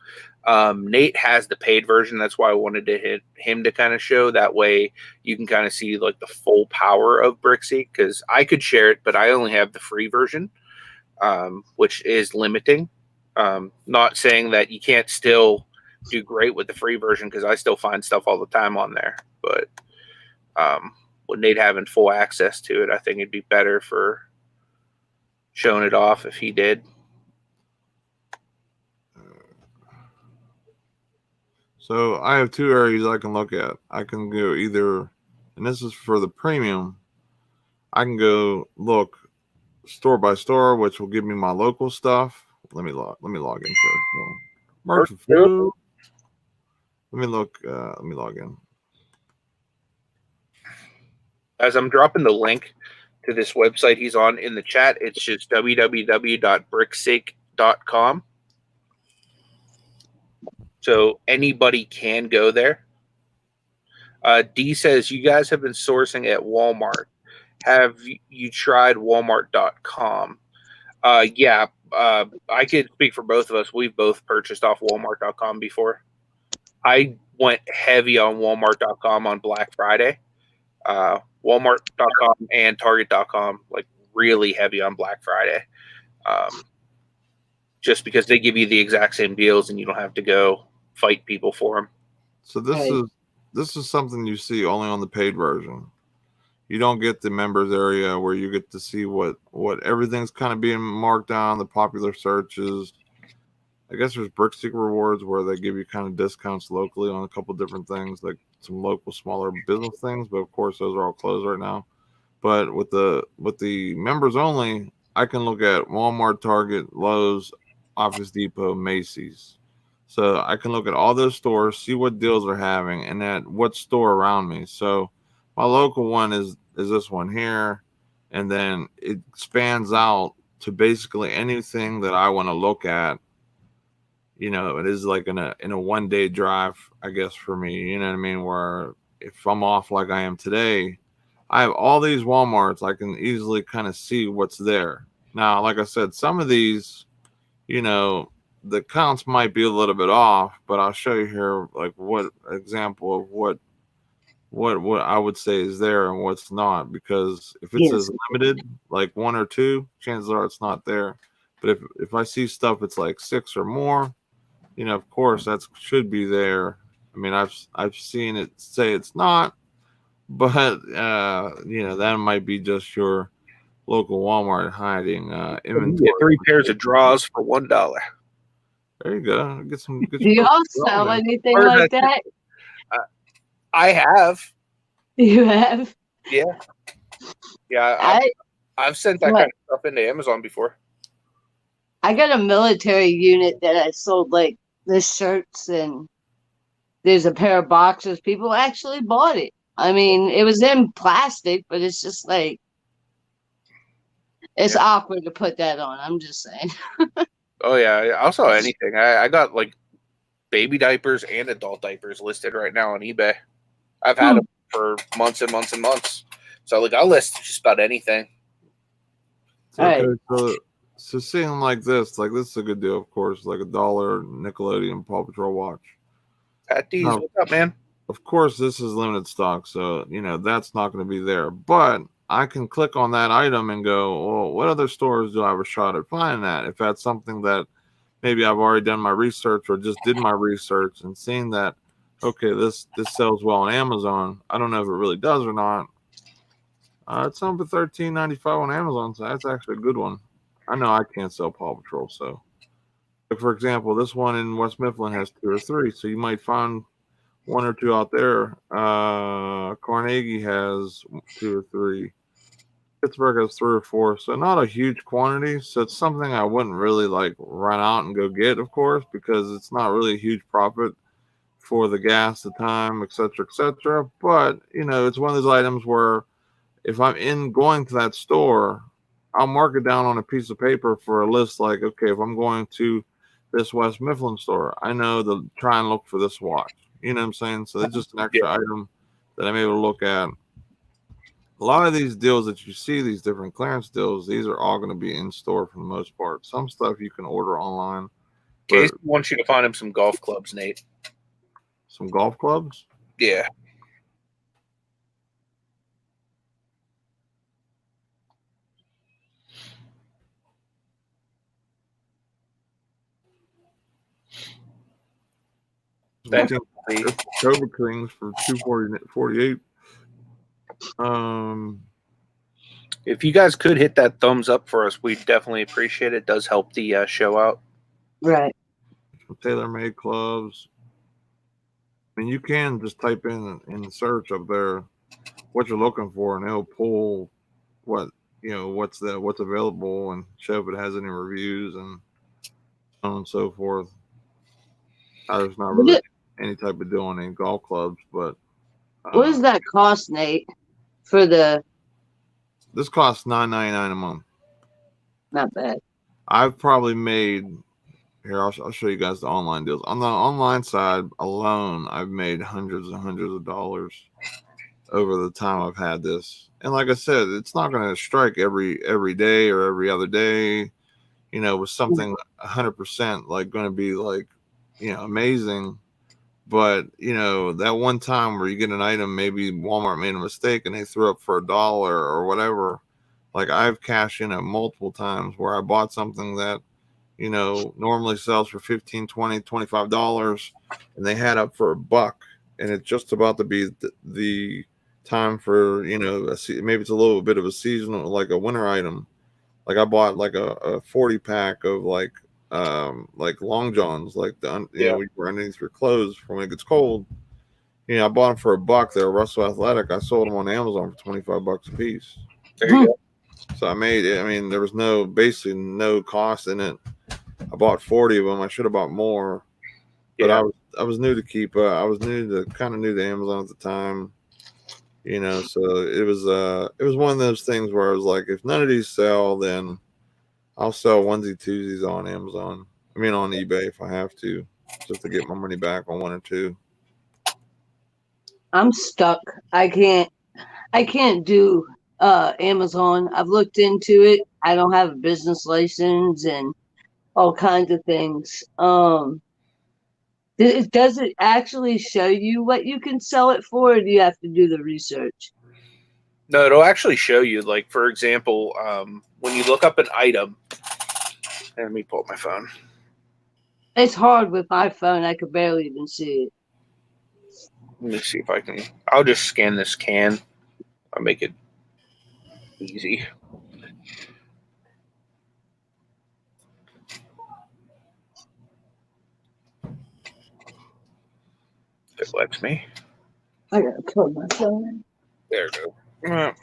Nate has the paid version. That's why I wanted to hit him to kind of show. That way you can kind of see like the full power of BrickSeek, because I could share it, but I only have the free version, which is limiting. Not saying that you can't still do great with the free version, because I still find stuff all the time on there. But with Nate having full access to it, I think it'd be better for showing it off if he did. So I have two areas I can look at. I can go either, and this is for the premium, I can go look store by store, which will give me my local stuff. Let me log in first. March of food. Let me look. Let me log in. As I'm dropping the link to this website he's on in the chat, it's just www.brickseek.com. So anybody can go there. D says, you guys have been sourcing at Walmart. Have you tried Walmart.com? Yeah, I could speak for both of us. We've both purchased off Walmart.com before. I went heavy on Walmart.com on Black Friday. Walmart.com and Target.com, like really heavy on Black Friday. Just because they give you the exact same deals and you don't have to go fight people for them. So this is something you see only on the paid version. You don't get the members area where you get to see what everything's kind of being marked down, the popular searches. I guess there's BrickSeek rewards where they give you kind of discounts locally on a couple different things, like some local smaller business things, but of course those are all closed right now. But with the members only, I can look at Walmart, Target, Lowe's, Office Depot, Macy's. So I can look at all those stores, see what deals they're having, and at what store around me. So my local one is this one here, and then it spans out to basically anything that I want to look at. It is like in a 1 day drive, I guess, for me. You know what I mean? Where if I'm off like I am today, I have all these Walmarts. I can easily kind of see what's there. Now, like I said, some of these, the counts might be a little bit off, but I'll show you here like what example of what I would say is there and what's not, because if it says limited, like 1 or 2, chances are it's not there. But if I see stuff it's like 6 or more, of course that should be there. I mean, I've seen it say it's not, but that might be just your local Walmart hiding inventory. 3 pairs of drawers for $1. There you go. Get some. Do y'all sell anything like that? I have. You have? Yeah. I've sent that kind of stuff into Amazon before. I got a military unit that I sold like the shirts, and there's a pair of boxers. People actually bought it. I mean, it was in plastic, but it's just like, it's awkward to put that on. I'm just saying. Oh yeah, I'll sell anything. I got like baby diapers and adult diapers listed right now on eBay. I've had them for months and months and months. So like I'll list just about anything. Okay, so seeing like this is a good deal, of course, like $1 Nickelodeon Paw Patrol watch. Pat D's, what's up, man? Of course, this is limited stock, so that's not going to be there. But I can click on that item and go, well, what other stores do I have a shot at finding that? If that's something that maybe I've already done my research or just did my research and seeing that, okay, this sells well on Amazon. I don't know if it really does or not. It's on for $13.95 on Amazon, so that's actually a good one. I know I can't sell Paw Patrol, so. Like for example, this one in West Mifflin has 2 or 3, so you might find 1 or 2 out there. Carnegie has 2 or 3. Pittsburgh has 3 or 4, so not a huge quantity. So it's something I wouldn't really like run out and go get, of course, because it's not really a huge profit for the gas, the time, etc., etc. But it's one of those items where if I'm going to that store, I'll mark it down on a piece of paper for a list. Like, okay, if I'm going to this West Mifflin store, I know to try and look for this watch. You know what I'm saying? So it's just an extra item that I'm able to look at. A lot of these deals that you see, these different clearance deals, these are all going to be in store for the most part. Some stuff you can order online. Casey wants you to find him some golf clubs, Nate. Some golf clubs? Yeah. Cobra Kings for $248. If you guys could hit that thumbs up for us, we'd definitely appreciate it. It does help the show out. Right. Tailor-made clubs. I mean, you can just type in the search up there what you're looking for, and it'll pull what's available and show if it has any reviews and so on and so forth. There's not really any type of deal on any golf clubs, but what does that cost, Nate? For the this costs $9.99 a month. Not bad. I've probably made here. I'll show you guys the online deals. On the online side alone, I've made hundreds and hundreds of dollars over the time I've had this. And like I said, it's not going to strike every day or every other day. With something 100% like going to be like amazing. But that one time where you get an item, maybe Walmart made a mistake and they threw up for $1 or whatever. Like I've cashed in at multiple times where I bought something that normally sells for $15, $20, $25, and they had up for $1, and it's just about to be the time for maybe it's a little bit of a seasonal, like a winter item. Like I bought like a 40 pack of like long johns, like when you wear underneath your clothes for when it gets cold. I bought them for $1. They're Russell Athletic. I sold them on Amazon for $25 a piece. There you go. So I made it. I mean, there was basically no cost in it. I bought 40 of them. I should have bought more, but I was new to I was kind of new to Amazon at the time, so it was one of those things where I was like, if none of these sell, then I'll sell onesie twosies on Amazon. I mean, on eBay if I have to, just to get my money back on one or two. I'm stuck. I can't do Amazon. I've looked into it. I don't have a business license and all kinds of things. Does it actually show you what you can sell it for, or do you have to do the research? No, it'll actually show you. Like, for example, when you look up an item, let me pull up my phone. It's hard with my phone. I could barely even see it. Let me see if I can. I'll just scan this can. I'll make it easy. If it lets me. I gotta plug my phone in. There we go. I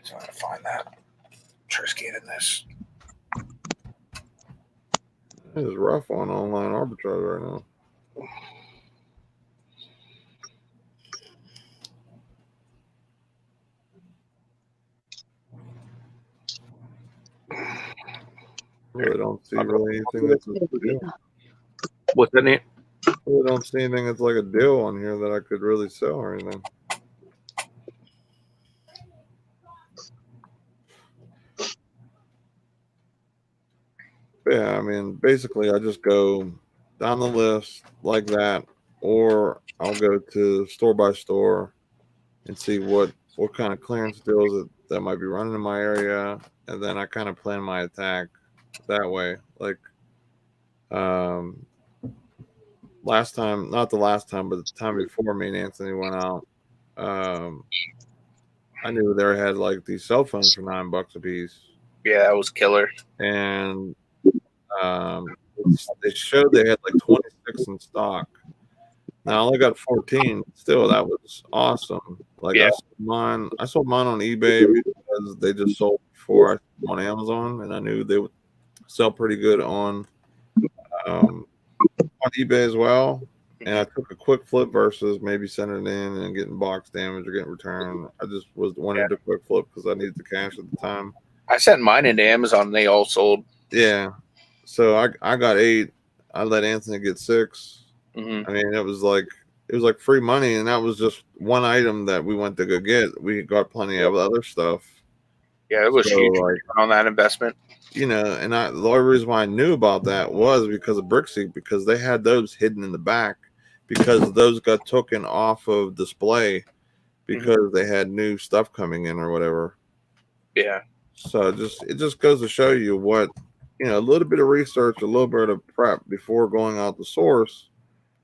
just want to find that. Try scanning this. It is rough on online arbitrage right now. Really don't see anything that's a deal. What's that name? Really don't see anything that's like a deal on here that I could really sell or anything. Yeah, I mean, basically, I just go down the list like that, or I'll go to store by store and see what kind of clearance deals that might be running in my area, and then I kind of plan my attack that way. Like, not the last time, but the time before me and Anthony went out, I knew they had like these cell phones for $9 a piece. Yeah, that was killer. And they showed they had like 26 in stock, Now I only got 14. Still, that was awesome. Like Yeah. I sold mine on eBay because they just sold before I sold them on Amazon, and I knew they would sell pretty good um, on eBay as well. And I took a quick flip versus maybe sending it in and getting box damage or getting returned. I just wanted to quick flip because I needed the cash at the time. I sent mine into Amazon and they all sold. Yeah. So I got 8. I let Anthony get 6. Mm-hmm. I mean, it was like free money, and that was just one item that we went to go get. We got plenty of other stuff. Yeah, it was So, huge like, on that investment. you know, and the only reason why I knew about that was because of Brickseek, because they had those hidden in the back because those got taken off of display because they had new stuff coming in or whatever. Yeah. So it just goes to show you what, you know, a little bit of research, a little bit of prep before going out the source.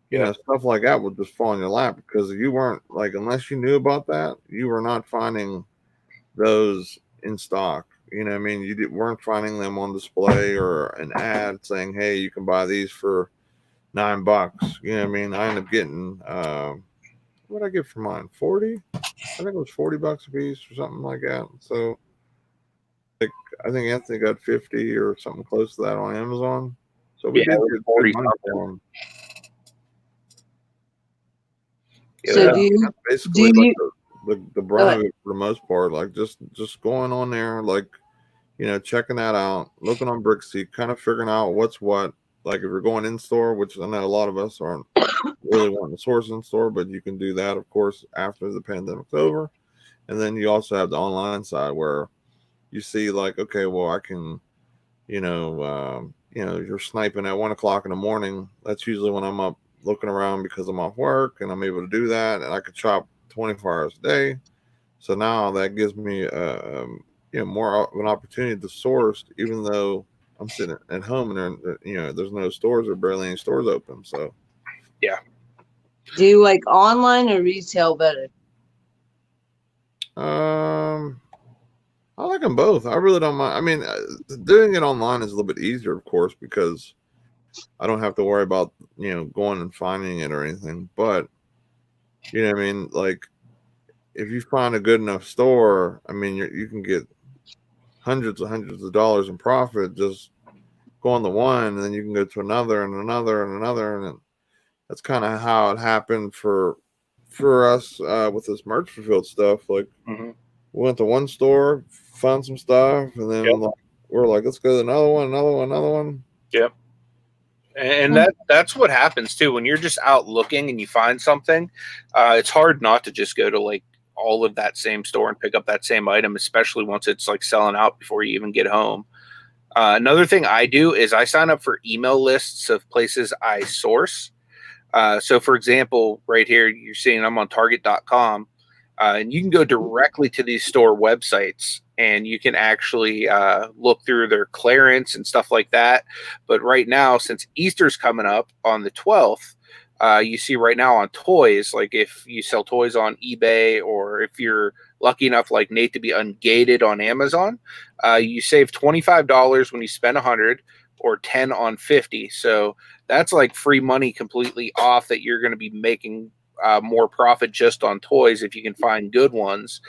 You know, stuff like that would just fall in your lap because you weren't like, unless you knew about that, you were not finding those in stock. You know what I mean? You weren't finding them on display or an ad saying, hey, you can buy these for $9. You know what I mean? I ended up getting, what did I get for mine? 40? I think it was $40 a piece or something like that. So, like, I think Anthony got 50 or something close to that on Amazon. So we did get 40 money for them. So do you basically like the brunt of it for the most part, like just going on there, like, you know, checking that out, looking on Brickseek, kind of figuring out what's what. Like if you're going in store, which I know a lot of us aren't really wanting to source in store, but you can do that, of course, after the pandemic's over. And then you also have the online side where you see like, okay, well, I can, you know, you're sniping at 1 o'clock in the morning. That's usually when I'm up looking around because I'm off work, and I'm able to do that, and I could shop 24 hours a day. So now that gives me you know, more of an opportunity to source, even though I'm sitting at home and you know, there's no stores or barely any stores open. So yeah. Do you like online or retail better? I like them both. I really don't mind. I mean, doing it online is a little bit easier, of course, because I don't have to worry about, you know, going and finding it or anything. But, you know what I mean? Like, if you find a good enough store, I mean, you can get hundreds of dollars in profit just going to one, and then you can go to another and another and another. And that's kind of how it happened for us with this merch fulfilled stuff. Like, we went to one store, found some stuff, and then we're like, let's go to another one. Yep. And that's what happens too when you're just out looking and you find something. It's hard not to just go to like all of that same store and pick up that same item, especially once it's like selling out before you even get home. Another thing I do is I sign up for email lists of places I source. So for example, right here, you're seeing I'm on target.com, and you can go directly to these store websites and you can actually look through their clearance and stuff like that. But right now, since Easter's coming up on the 12th, you see right now on toys, like if you sell toys on eBay, or if you're lucky enough like Nate to be ungated on Amazon, you save $25 when you spend 100 or 10 on 50. So that's like free money completely off that you're going to be making more profit just on toys if you can find good ones.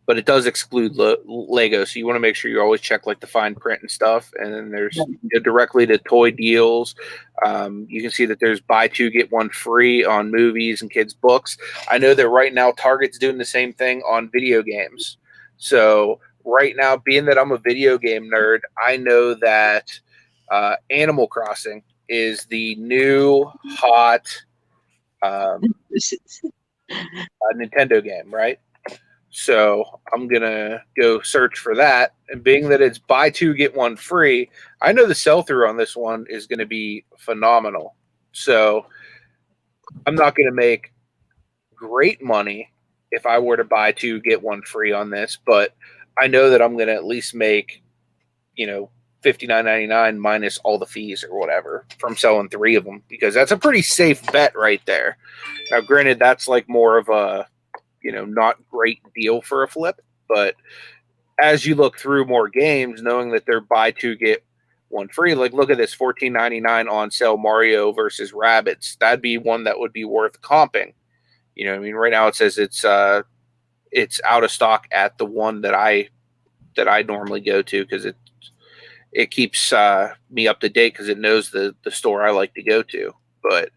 But it does exclude Lego, so you want to make sure you always check like the fine print and stuff. And then there's directly to toy deals. You can see that there's buy two get one free on movies and kids books. I know that right now Target's doing the same thing on video games. So right now, being that I'm a video game nerd, I know that Animal Crossing is the new hot Nintendo game, right? So I'm going to go search for that. And being that it's buy two, get one free, I know the sell-through on this one is going to be phenomenal. So I'm not going to make great money if I were to buy two, get one free on this, but I know that I'm going to at least make, you know, $59.99 minus all the fees or whatever from selling 3 of them, because that's a pretty safe bet right there. Now, granted, that's like more of a, you know, not great deal for a flip, but as you look through more games, knowing that they're buy two, get one free. Like, look at this, $14.99 on sale Mario versus Rabbids. That'd be one that would be worth comping. You know what I mean? Right now it says it's out of stock at the one that I normally go to, because it keeps me up to date, because it knows the store I like to go to. But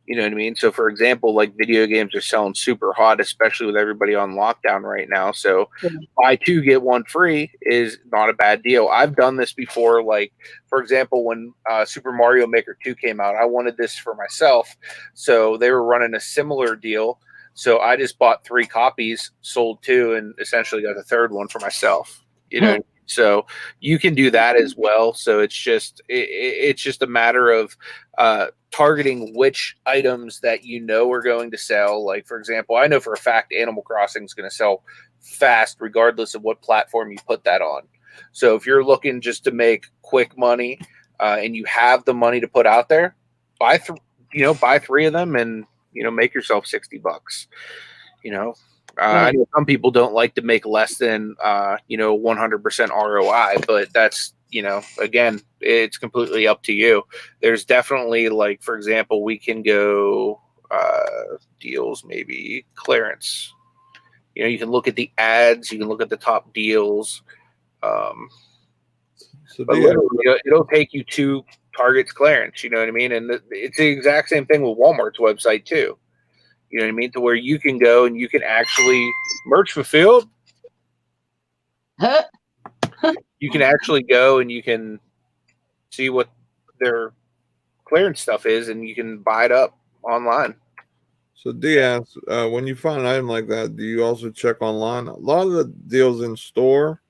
you know what I mean? So for example, like video games are selling super hot, especially with everybody on lockdown right now. So buy two, get one free is not a bad deal. I've done this before. Like, for example, when Super Mario Maker 2 came out, I wanted this for myself. So they were running a similar deal. So I just bought 3 copies, sold 2, and essentially got the third one for myself. You know, so you can do that as well. So it's just a matter of targeting which items that you know are going to sell. Like, for example, I know for a fact Animal Crossing is going to sell fast regardless of what platform you put that on. So if you're looking just to make quick money and you have the money to put out there, buy 3 of them and make yourself $60. I know some people don't like to make less than 100% ROI, but that's again, it's completely up to you. There's definitely, like, for example, we can go deals, maybe clearance. You can look at the ads, you can look at the top deals. But literally, it'll take you to Target's clearance. You know what I mean? And it's the exact same thing with Walmart's website too. You know what I mean? To where you can go and you can actually merch fulfilled. You can actually go and you can see what their clearance stuff is, and you can buy it up online. So Diaz, when you find an item like that, do you also check online? A lot of the deals in store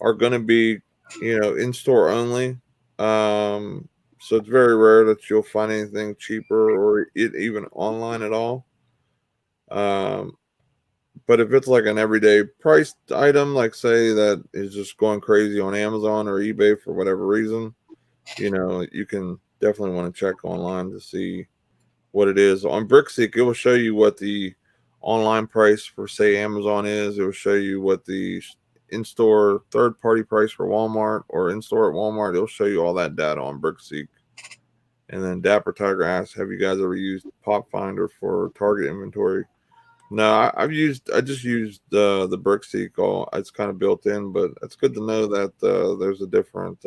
are going to be, in store only. So it's very rare that you'll find anything cheaper or even online at all. But if it's like an everyday priced item, like say that is just going crazy on Amazon or eBay for whatever reason, you can definitely want to check online to see what it is. On Brickseek, it will show you what the online price for, say, Amazon is. It will show you what the in-store third-party price for Walmart or in-store at Walmart. It'll show you all that data on Brickseek. And then Dapper Tiger asks, have you guys ever used Pop Finder for Target inventory? No, I just used the Brickseek. It's kind of built in, but it's good to know that there's a different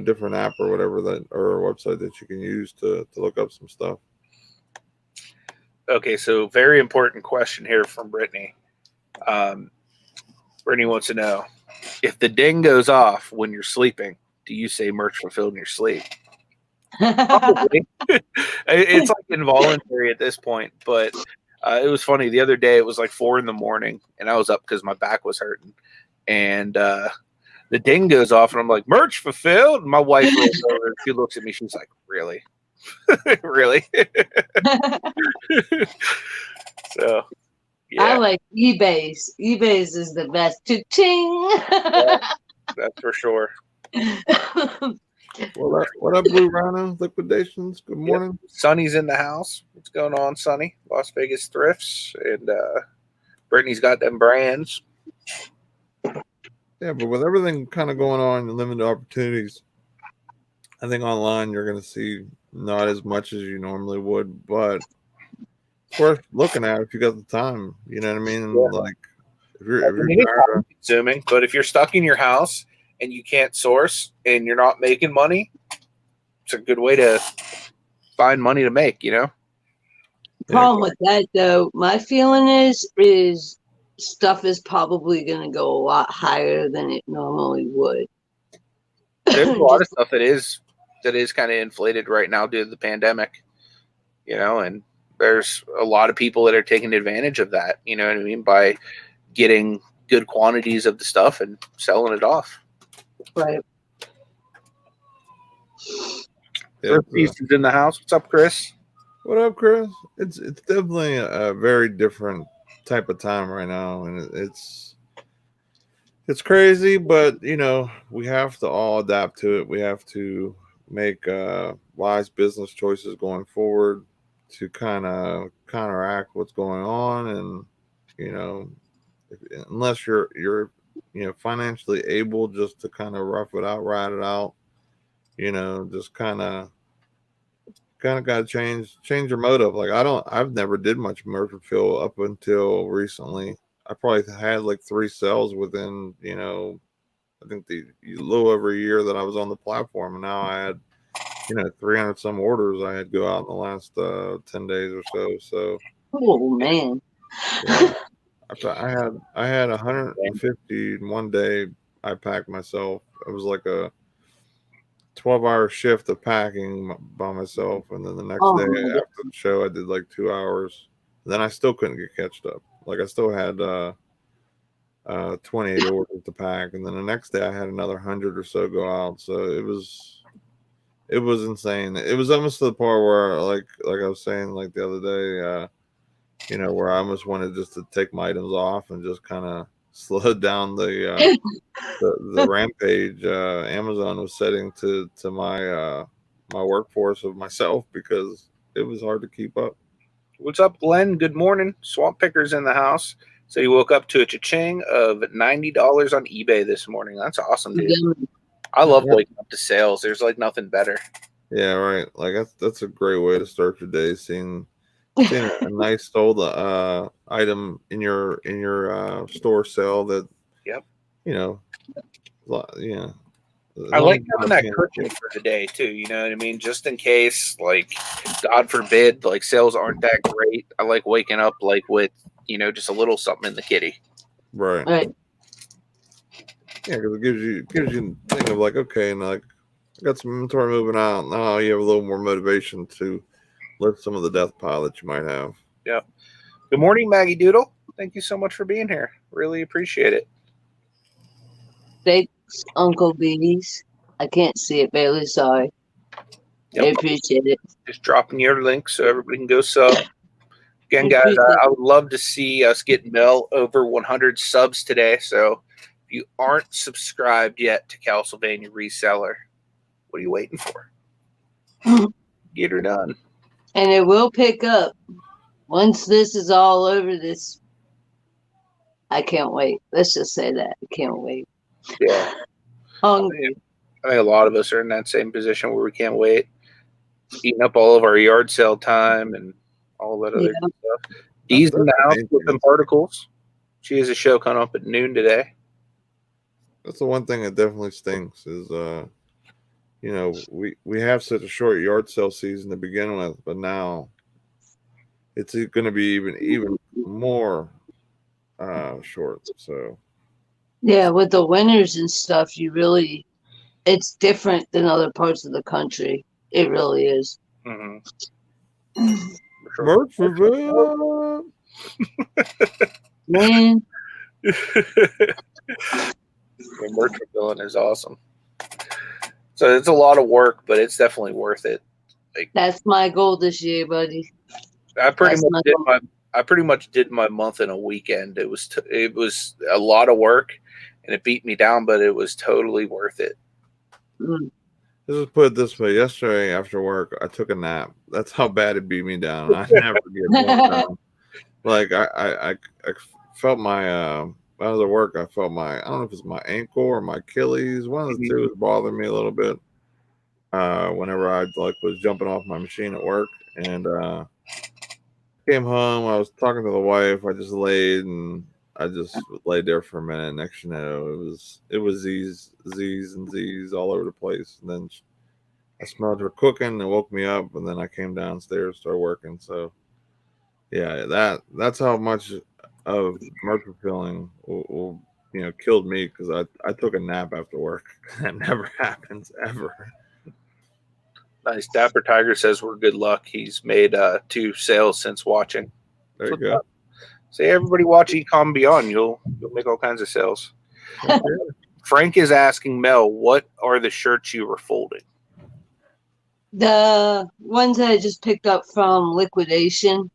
different app or whatever or a website that you can use to look up some stuff. Okay, so very important question here from Brittany. Brittany wants to know, if the ding goes off when you're sleeping, do you say merch fulfilled in your sleep? Probably. It's like involuntary at this point, but it was funny. The other day, it was like 4 a.m, and I was up because my back was hurting. And the ding goes off, and I'm like, merch fulfilled? And my wife rolls over, and she looks at me. She's like, really? Really? So, yeah. I like eBay's. eBay's is the best. Cha-ching! Yeah, that's for sure. What up, Blue Rhino? Liquidations. Good morning. Yep. Sonny's in the house. What's going on, Sonny? Las Vegas Thrifts. And Brittany's got them brands. Yeah, but with everything kind of going on and limited opportunities, I think online you're going to see not as much as you normally would, but it's worth looking at if you got the time. You know what I mean? Yeah. Like, if you're consuming, but if you're stuck in your house and you can't source and you're not making money, it's a good way to find money to make, The problem with that, though, my feeling is stuff is probably going to go a lot higher than it normally would. There's a lot of stuff that is kind of inflated right now due to the pandemic, and there's a lot of people that are taking advantage of that, you know what I mean, by getting good quantities of the stuff and selling it off. Right. Chris is in the house. What's up, Chris? What up, Chris? It's definitely a very different type of time right now, and it's crazy, but we have to all adapt to it. We have to make wise business choices going forward to kind of counteract what's going on, and unless you're financially able just to kind of rough it out, ride it out, You know, just kind of got to change your motive. Like I've never did much merchant fill up until recently. I probably had like 3 sales within, you know, I think the little over a year that I was on the platform, and now I had, you know, 300 some orders I had go out in the last 10 days or so. So Oh man. yeah, I had 150 in one day. I packed myself. It was like a 12-hour shift of packing by myself, and then the next Oh day my God. after the show, I did like 2 hours. Then I still couldn't get catched up. Like I still had 28 orders to pack, and then the next day I had another 100 or so go out. So it was insane. It was almost to the part where, like I was saying, like the other day, you know, where I almost wanted just to take my items off and just kind of slow down the rampage Amazon was setting to my my workforce of myself, because it was hard to keep up. What's up, Glenn? Good morning. Swamp Picker's in the house. So he woke up to a cha-ching of $90 on eBay this morning. That's awesome, dude. I love waking up to sales. There's like nothing better. Yeah, right. Like that's a great way to start your day. Seeing a nice sold item in your store sale that, Yep. you know, yeah. I like having that cushion for the day too. You know what I mean? Just in case, like, God forbid, like sales aren't that great. I like waking up like with, you know, just a little something in the kitty. Right. Right. Yeah, because it gives you a thing of like, okay, and like I got some inventory moving out. Now you have a little more motivation to lift some of the death pile that you might have. Yeah. Good morning, Maggie Doodle. Thank you so much for being here. Really appreciate it. Thanks, Uncle Bees. I can't see it, Bailey. Sorry. Yep. I appreciate it. Just dropping your link so everybody can go sub. Again, guys, I would love to see us get Mel over 100 subs today. So if you aren't subscribed yet to Kalsylvania Reseller, what are you waiting for? Get her done. And it will pick up once this is all over. This, I can't wait. Let's just say that I can't wait. Yeah. I think a lot of us are in that same position where we can't wait. Eating up all of our yard sale time and all that other stuff. Dee's in the house flipping particles. She has a show coming up at noon today. That's the one thing that definitely stinks is, you know, we have such a short yard sale season to begin with, but now it's going to be even more short. So yeah, with the winters and stuff, it's different than other parts of the country. It really is. Mm-hmm. Man. Merch fulfilling is awesome. So it's a lot of work, but it's definitely worth it. Like, that's my goal this year, buddy. I pretty much did my month in a weekend. It was a lot of work, and it beat me down, but it was totally worth it. Just put it this way: yesterday after work, I took a nap. That's how bad it beat me down. I never get more down. Like I felt my out of the work. I felt I don't know if it's my ankle or my Achilles. One of the two was bothering me a little bit. Whenever I was jumping off my machine at work, and came home, I was talking to the wife. I just laid there for a minute. Next you know, it was Z's and Z's all over the place. And then I smelled her cooking and woke me up. And then I came downstairs, started working. So yeah, that's how much of merch fulfilling will killed me, because I took a nap after work. That never happens ever. Nice. Dapper Tiger says we're good luck. He's made 2 sales since watching. There you go. Say everybody watch ECOM Beyond. You'll make all kinds of sales. Frank is asking Mel, what are the shirts you were folding? The ones that I just picked up from liquidation.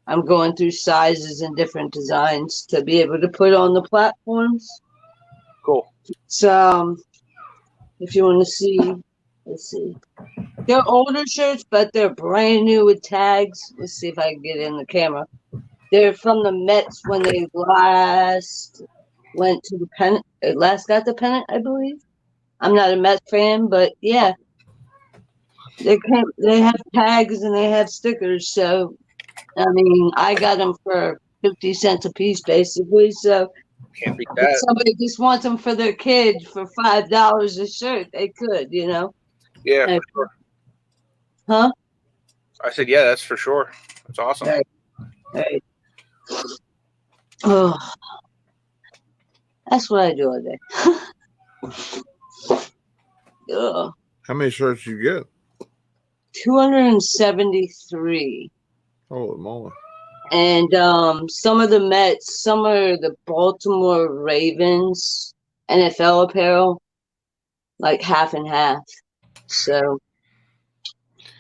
I'm going through sizes and different designs to be able to put on the platforms. Cool. So if you want to see, let's see. They're older shirts, but they're brand new with tags. Let's see if I can get in the camera. They're from the Mets when they last went to the pennant. Last got the pennant, I believe. I'm not a Mets fan, but yeah, They have tags and they have stickers. So, I mean, I got them for 50 cents a piece, basically. So, Can't beat if that. somebody just wants them for their kid for $5 a shirt, they could, you know. Yeah, Like, for sure. huh? I said, yeah, that's for sure. That's awesome. Right. Right. Oh, that's what I do all day. Ugh. How many shirts you get? 273. Holy moly! And some of the Mets, some are the Baltimore Ravens NFL apparel, like half and half. So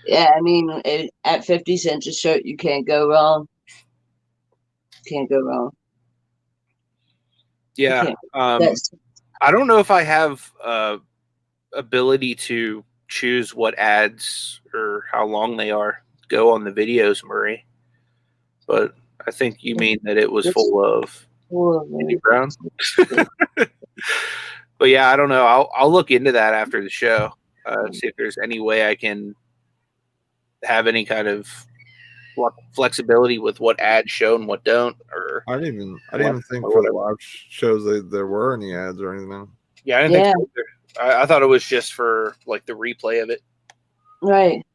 yeah, I mean, at 50 cents a shirt, you can't go wrong. Can't go wrong. You Yeah. can't. That's I don't know if I have ability to choose what ads or how long they are go on the videos, Murray. But I think you mean that it was full of Andy Brown. But yeah, I don't know. I'll look into that after the show. See if there's any way I can have any kind of flexibility with what ads show and what don't. Or I didn't even think for the live shows there were any ads or anything. Yeah, I didn't think so either. I thought it was just for like the replay of it. right.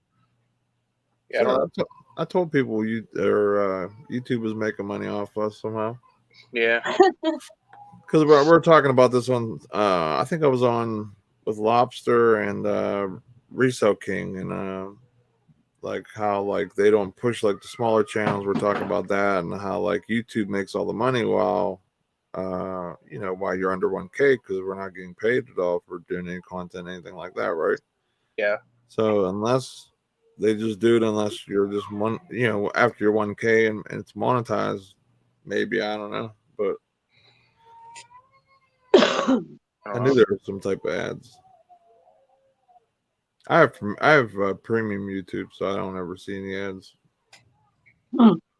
Yeah, I don't know. I told people YouTube was making money off us somehow. Yeah. Because we're talking about this one. I think I was on with Lobster and Resale King, and like how like they don't push like the smaller channels. We're talking about that, and how like YouTube makes all the money while while you're under 1K, because we're not getting paid at all for doing any content, anything like that, right? Yeah. So unless they just do it, unless you're just after your 1K and it's monetized, maybe, I don't know, but I knew there was some type of ads. I have premium YouTube, so I don't ever see any ads.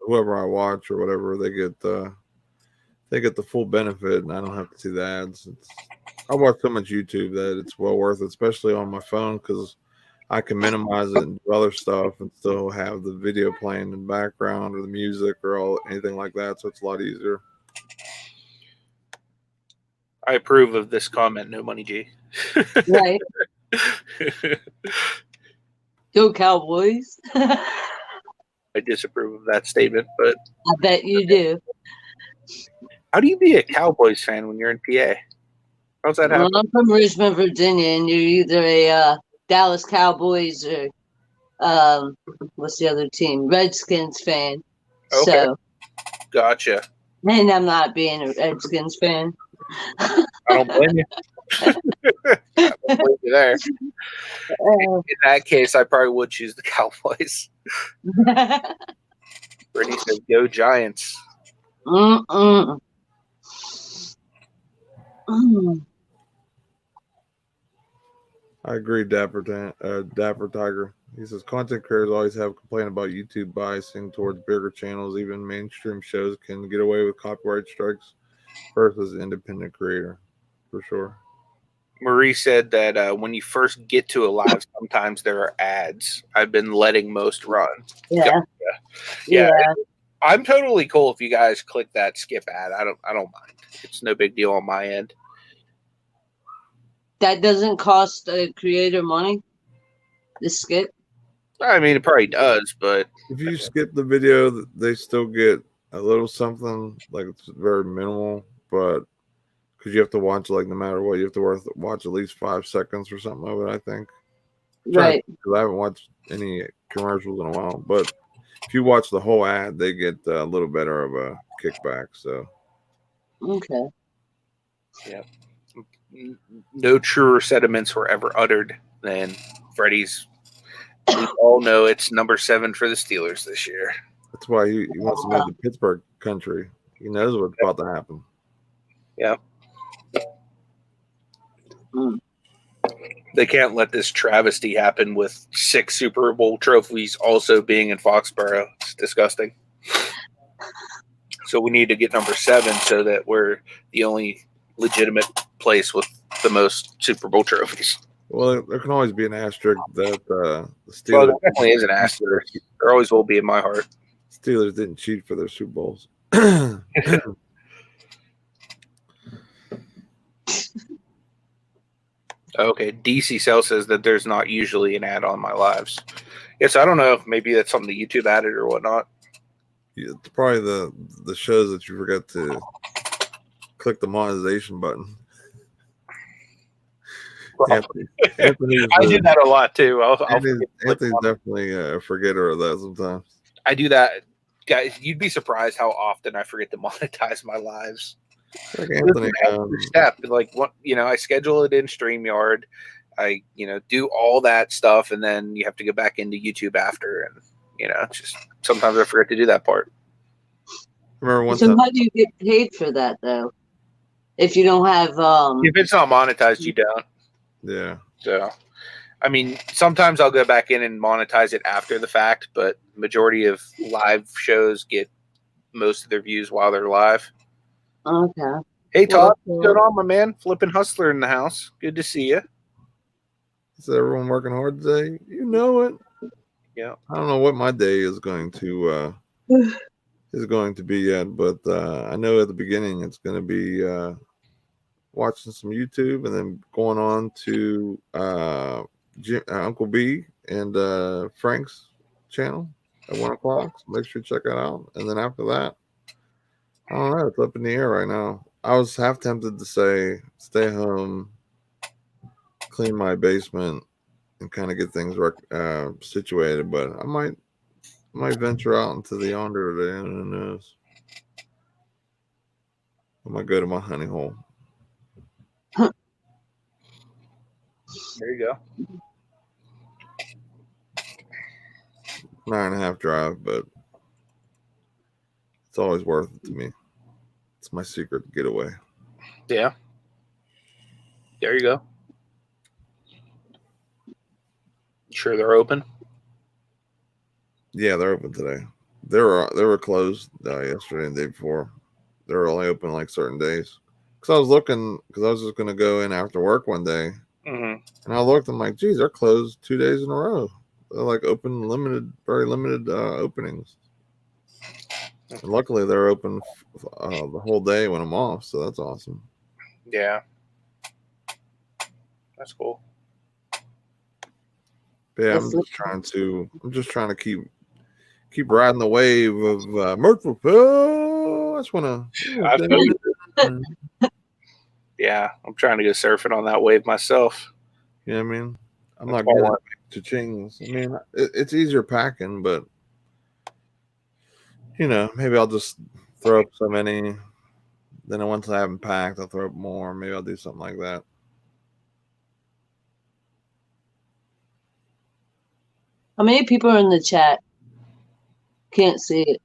Whoever I watch or whatever, they get the full benefit, and I don't have to see the ads. I watch so much YouTube that it's well worth it, especially on my phone, because I can minimize it and do other stuff and still have the video playing in the background or the music or anything like that. So it's a lot easier. I approve of this comment, No Money G. Right. Go Cowboys. I disapprove of that statement, but I bet you do. How do you be a Cowboys fan when you're in PA? How's that happen? I'm from Richmond, Virginia, and you're either a Dallas Cowboys or what's the other team? Redskins fan. Okay. So, gotcha. And I'm not being a Redskins fan. I don't blame you. I don't blame you there. In that case, I probably would choose the Cowboys. Brittany said, "Go Giants." Mm-mm. I agree, Dapper Tiger. He says content creators always have complained about YouTube biasing towards bigger channels. Even mainstream shows can get away with copyright strikes versus independent creator, for sure. Marie said that when you first get to a live, sometimes there are ads. I've been letting most run. Yeah. Yeah. I'm totally cool if you guys click that skip ad. I don't mind. It's no big deal on my end. That doesn't cost a creator money? The skip? I mean, it probably does, but if you skip the video, they still get a little something. Like, it's very minimal, but because you have to watch, like, no matter what, you have to watch at least 5 seconds or something of it, I think. Right. Because I haven't watched any commercials in a while, but if you watch the whole ad, they get a little better of a kickback. So, okay. Yeah. No truer sentiments were ever uttered than Freddie's. We all know it's number 7 for the Steelers this year. That's why he wants to move to Pittsburgh country. He knows what's about to happen. Yeah. They can't let this travesty happen with 6 Super Bowl trophies also being in Foxborough. It's disgusting. So we need to get number 7 so that we're the only legitimate place with the most Super Bowl trophies. Well, there can always be an asterisk that the Well, there Steelers definitely is an asterisk. There always will be in my heart. Steelers didn't cheat for their Super Bowls. Okay, DC Cell says that there's not usually an ad on my lives. Yes, I don't know if maybe that's something that YouTube added or whatnot. Yeah, it's probably the shows that you forgot to click the monetization button. Anthony's I do that a lot too. Anthony's definitely a forgetter of that sometimes. I do that, guys. You'd be surprised how often I forget to monetize my lives. Like Anthony, step like what I schedule it in StreamYard. I do all that stuff, and then you have to go back into YouTube after, and just sometimes I forget to do that part. Remember one So time? how do you get paid for that though? If you don't have If it's not monetized, you don't. Yeah. So, I mean, sometimes I'll go back in and monetize it after the fact, but majority of live shows get most of their views while they're live. Okay. Hey Todd, what's going on, my man? Flippin Hustler in the house. Good to see you. Is everyone working hard today? You know it. Yeah. I don't know what my day is going to be yet, but I know at the beginning it's going to be watching some YouTube and then going on to Uncle B and Frank's channel at 1 o'clock. So make sure you check that out. And then after that, I don't know. It's up in the air right now. I was half tempted to say stay home, clean my basement, and kind of get things situated, but I might venture out into the yonder today. Who knows? I might go to my honey hole. There you go. 9.5 drive, but it's always worth it to me. It's my secret getaway. Yeah. There you go. Sure they're open? Yeah, they're open today. They were closed yesterday and the day before. They were only open like certain days. Because I was looking, because I was just going to go in after work one day. Mm-hmm. And I looked, I'm like, geez, they're closed 2 days in a row. They're like open very limited openings. And luckily they're open the whole day when I'm off, so that's awesome. Yeah. That's cool. But yeah, I'm just trying to keep riding the wave of merch fulfill. I just want to. Yeah, I'm trying to go surfing on that wave myself. Yeah, I mean, I'm not good at cha-chings. I mean, it's easier packing, but maybe I'll just throw up so many. Then once I haven't packed, I'll throw up more. Maybe I'll do something like that. How many people are in the chat? Can't see it.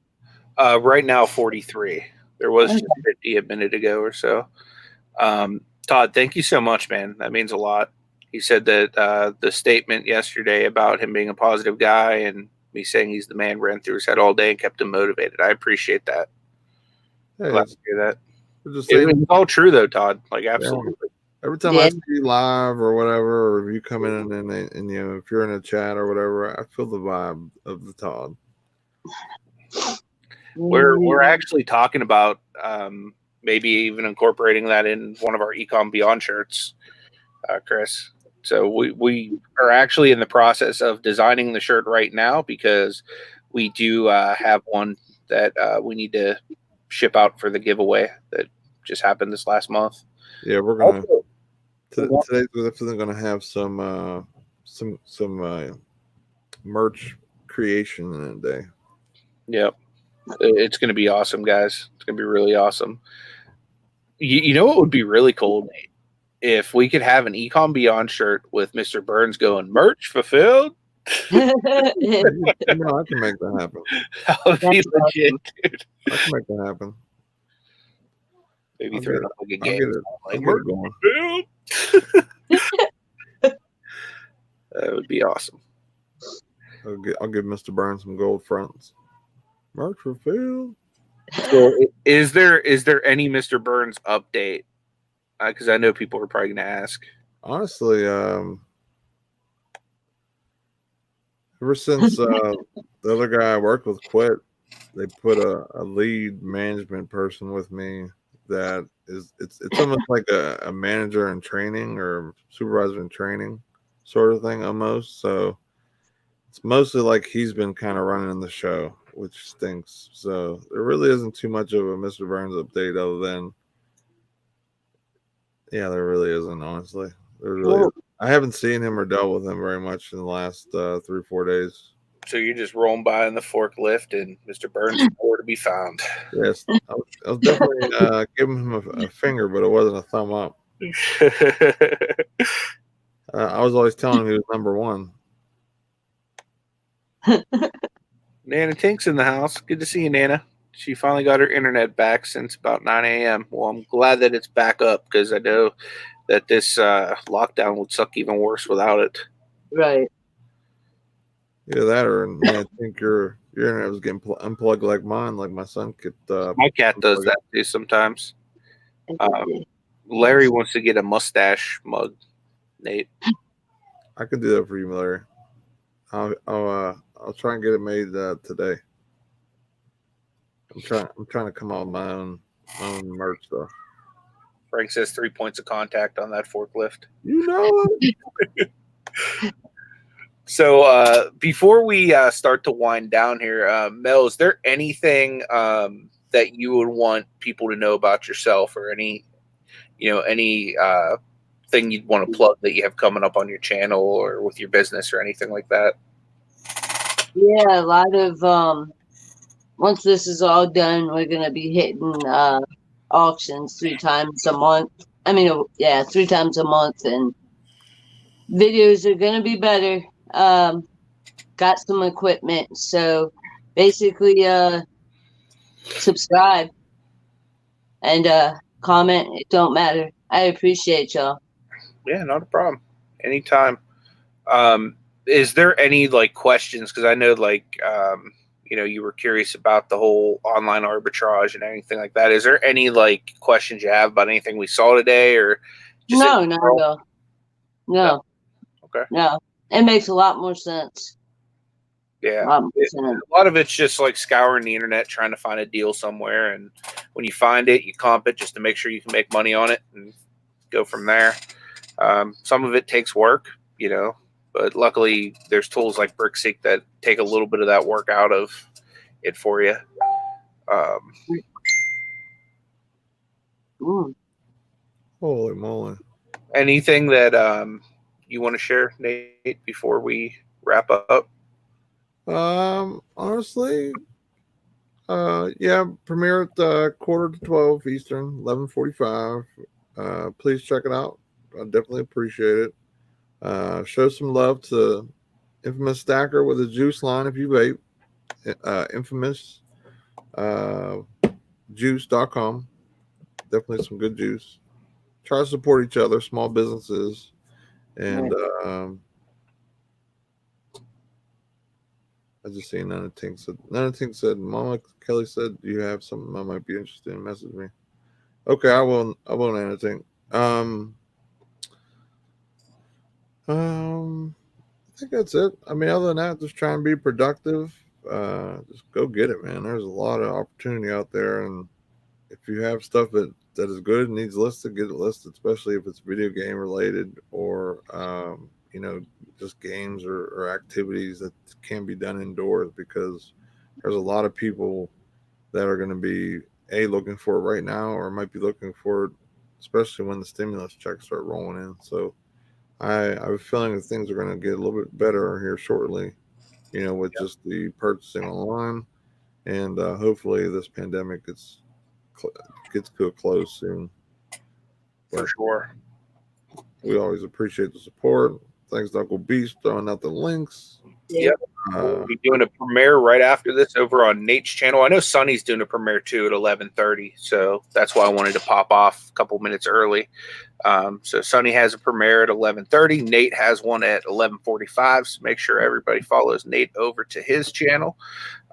Right now, 43. There was just 50 a minute ago or so. Todd, thank you so much, man. That means a lot. He said that the statement yesterday about him being a positive guy and me saying he's the man ran through his head all day and kept him motivated. I appreciate that. Hey, Glad to hear that. It's all true, though, Todd. Like, absolutely. Yeah. Every time I see you live or whatever, or if you come in and if you're in a chat or whatever, I feel the vibe of the Todd. We're actually talking about maybe even incorporating that in one of our ECOM Beyond shirts, Chris. So we are actually in the process of designing the shirt right now because we do have one that we need to ship out for the giveaway that just happened this last month. Yeah, we're gonna today's definitely gonna have some merch creation in a day. Yep. It's going to be awesome, guys. It's going to be really awesome. You know what would be really cool, Nate? If we could have an ECOM Beyond shirt with Mr. Burns going, merch fulfilled. I can make that happen. That would be legit, dude. I can make that happen. Maybe throw it up like a game. Like merch fulfilled. That would be awesome. I'll give Mr. Burns some gold fronts. Merch fulfilled. So is there any Mr. Burns update? Because I know people are probably going to ask. Honestly, Ever since the other guy I worked with quit, they put a lead management person with me that is it's almost like a manager in training or supervisor in training sort of thing almost. So it's mostly like he's been kind of running the show, which stinks. So there really isn't too much of a Mr. Burns update other than there really isn't, honestly. There really isn't. I haven't seen him or dealt with him very much in the last 3 or 4 days. So you're just rolling by in the forklift, and Mr. Burns is nowhere to be found. Yes, I was definitely giving him a finger, but it wasn't a thumb up. I was always telling him he was number one. Nana Tink's in the house. Good to see you, Nana. She finally got her internet back since about 9 a.m. Well, I'm glad that it's back up because I know that this lockdown would suck even worse without it. Right. Either that or I think your internet was getting unplugged like mine, like my son could. My cat does that too sometimes. Larry wants to get a mustache mug, Nate. I could do that for you, Larry. I'll try and get it made today. I'm trying to come out with my own merch stuff. Frank says 3 points of contact on that forklift. You know it. So before we start to wind down here, Mel, is there anything that you would want people to know about yourself, or any thing you'd want to plug that you have coming up on your channel or with your business or anything like that? Yeah, a lot of once this is all done, we're gonna be hitting auctions 3 times a month. 3 times a month, and videos are gonna be better. Got some equipment, so basically subscribe and comment. It don't matter. I appreciate y'all. Yeah, not a problem. Anytime. Is there any questions? Because I know you were curious about the whole online arbitrage and anything like that. Is there any questions you have about anything we saw today, or just No. Okay. No, it makes a lot more sense. Yeah, a lot of it's just scouring the internet, trying to find a deal somewhere, and when you find it, you comp it just to make sure you can make money on it and go from there. Some of it takes work, but luckily there's tools like BrickSeek that take a little bit of that work out of it for you. Holy moly! Anything that you want to share, Nate, before we wrap up? Honestly, premiere at 11:45 Eastern, 11:45. Please check it out. I definitely appreciate it. Show some love to Infamous Stacker with a juice line if you vape. Infamous juice.com. Definitely some good juice. Try to support each other, small businesses, and I just seen Nana Tink said, Mama Kelly said, do you have something I might be interested in? Message me. Okay, I will Nana Tink. I think that's it. Other than that, just try and be productive. Just go get it, man. There's a lot of opportunity out there, and if you have stuff that is good and needs listed, get it listed, especially if it's video game related or just games or activities that can be done indoors, because there's a lot of people that are going to be looking for it right now, or might be looking for it, especially when the stimulus checks start rolling in. So I have a feeling that things are going to get a little bit better here shortly, with just the purchasing online, and hopefully this pandemic gets to a close soon. For sure. We always appreciate the support. Thanks to Uncle Beast throwing out the links. Yep. We'll be doing a premiere right after this over on Nate's channel. I know Sonny's doing a premiere too at 11:30, so that's why I wanted to pop off a couple minutes early. So Sonny has a premiere at 11:30. Nate has one at 11:45. So make sure everybody follows Nate over to his channel.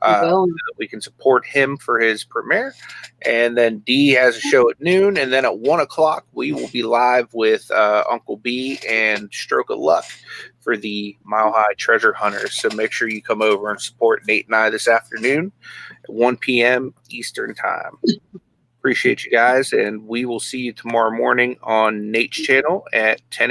Go. so that we can support him for his premiere. And then D has a show at noon, and then at 1 o'clock we will be live with Uncle B and Stroke of Luck for the Mile High Treasure Hunters. So make sure you come over and support Nate and I this afternoon at 1 p.m. Eastern Time. Appreciate you guys, and we will see you tomorrow morning on Nate's channel at 10 a.m.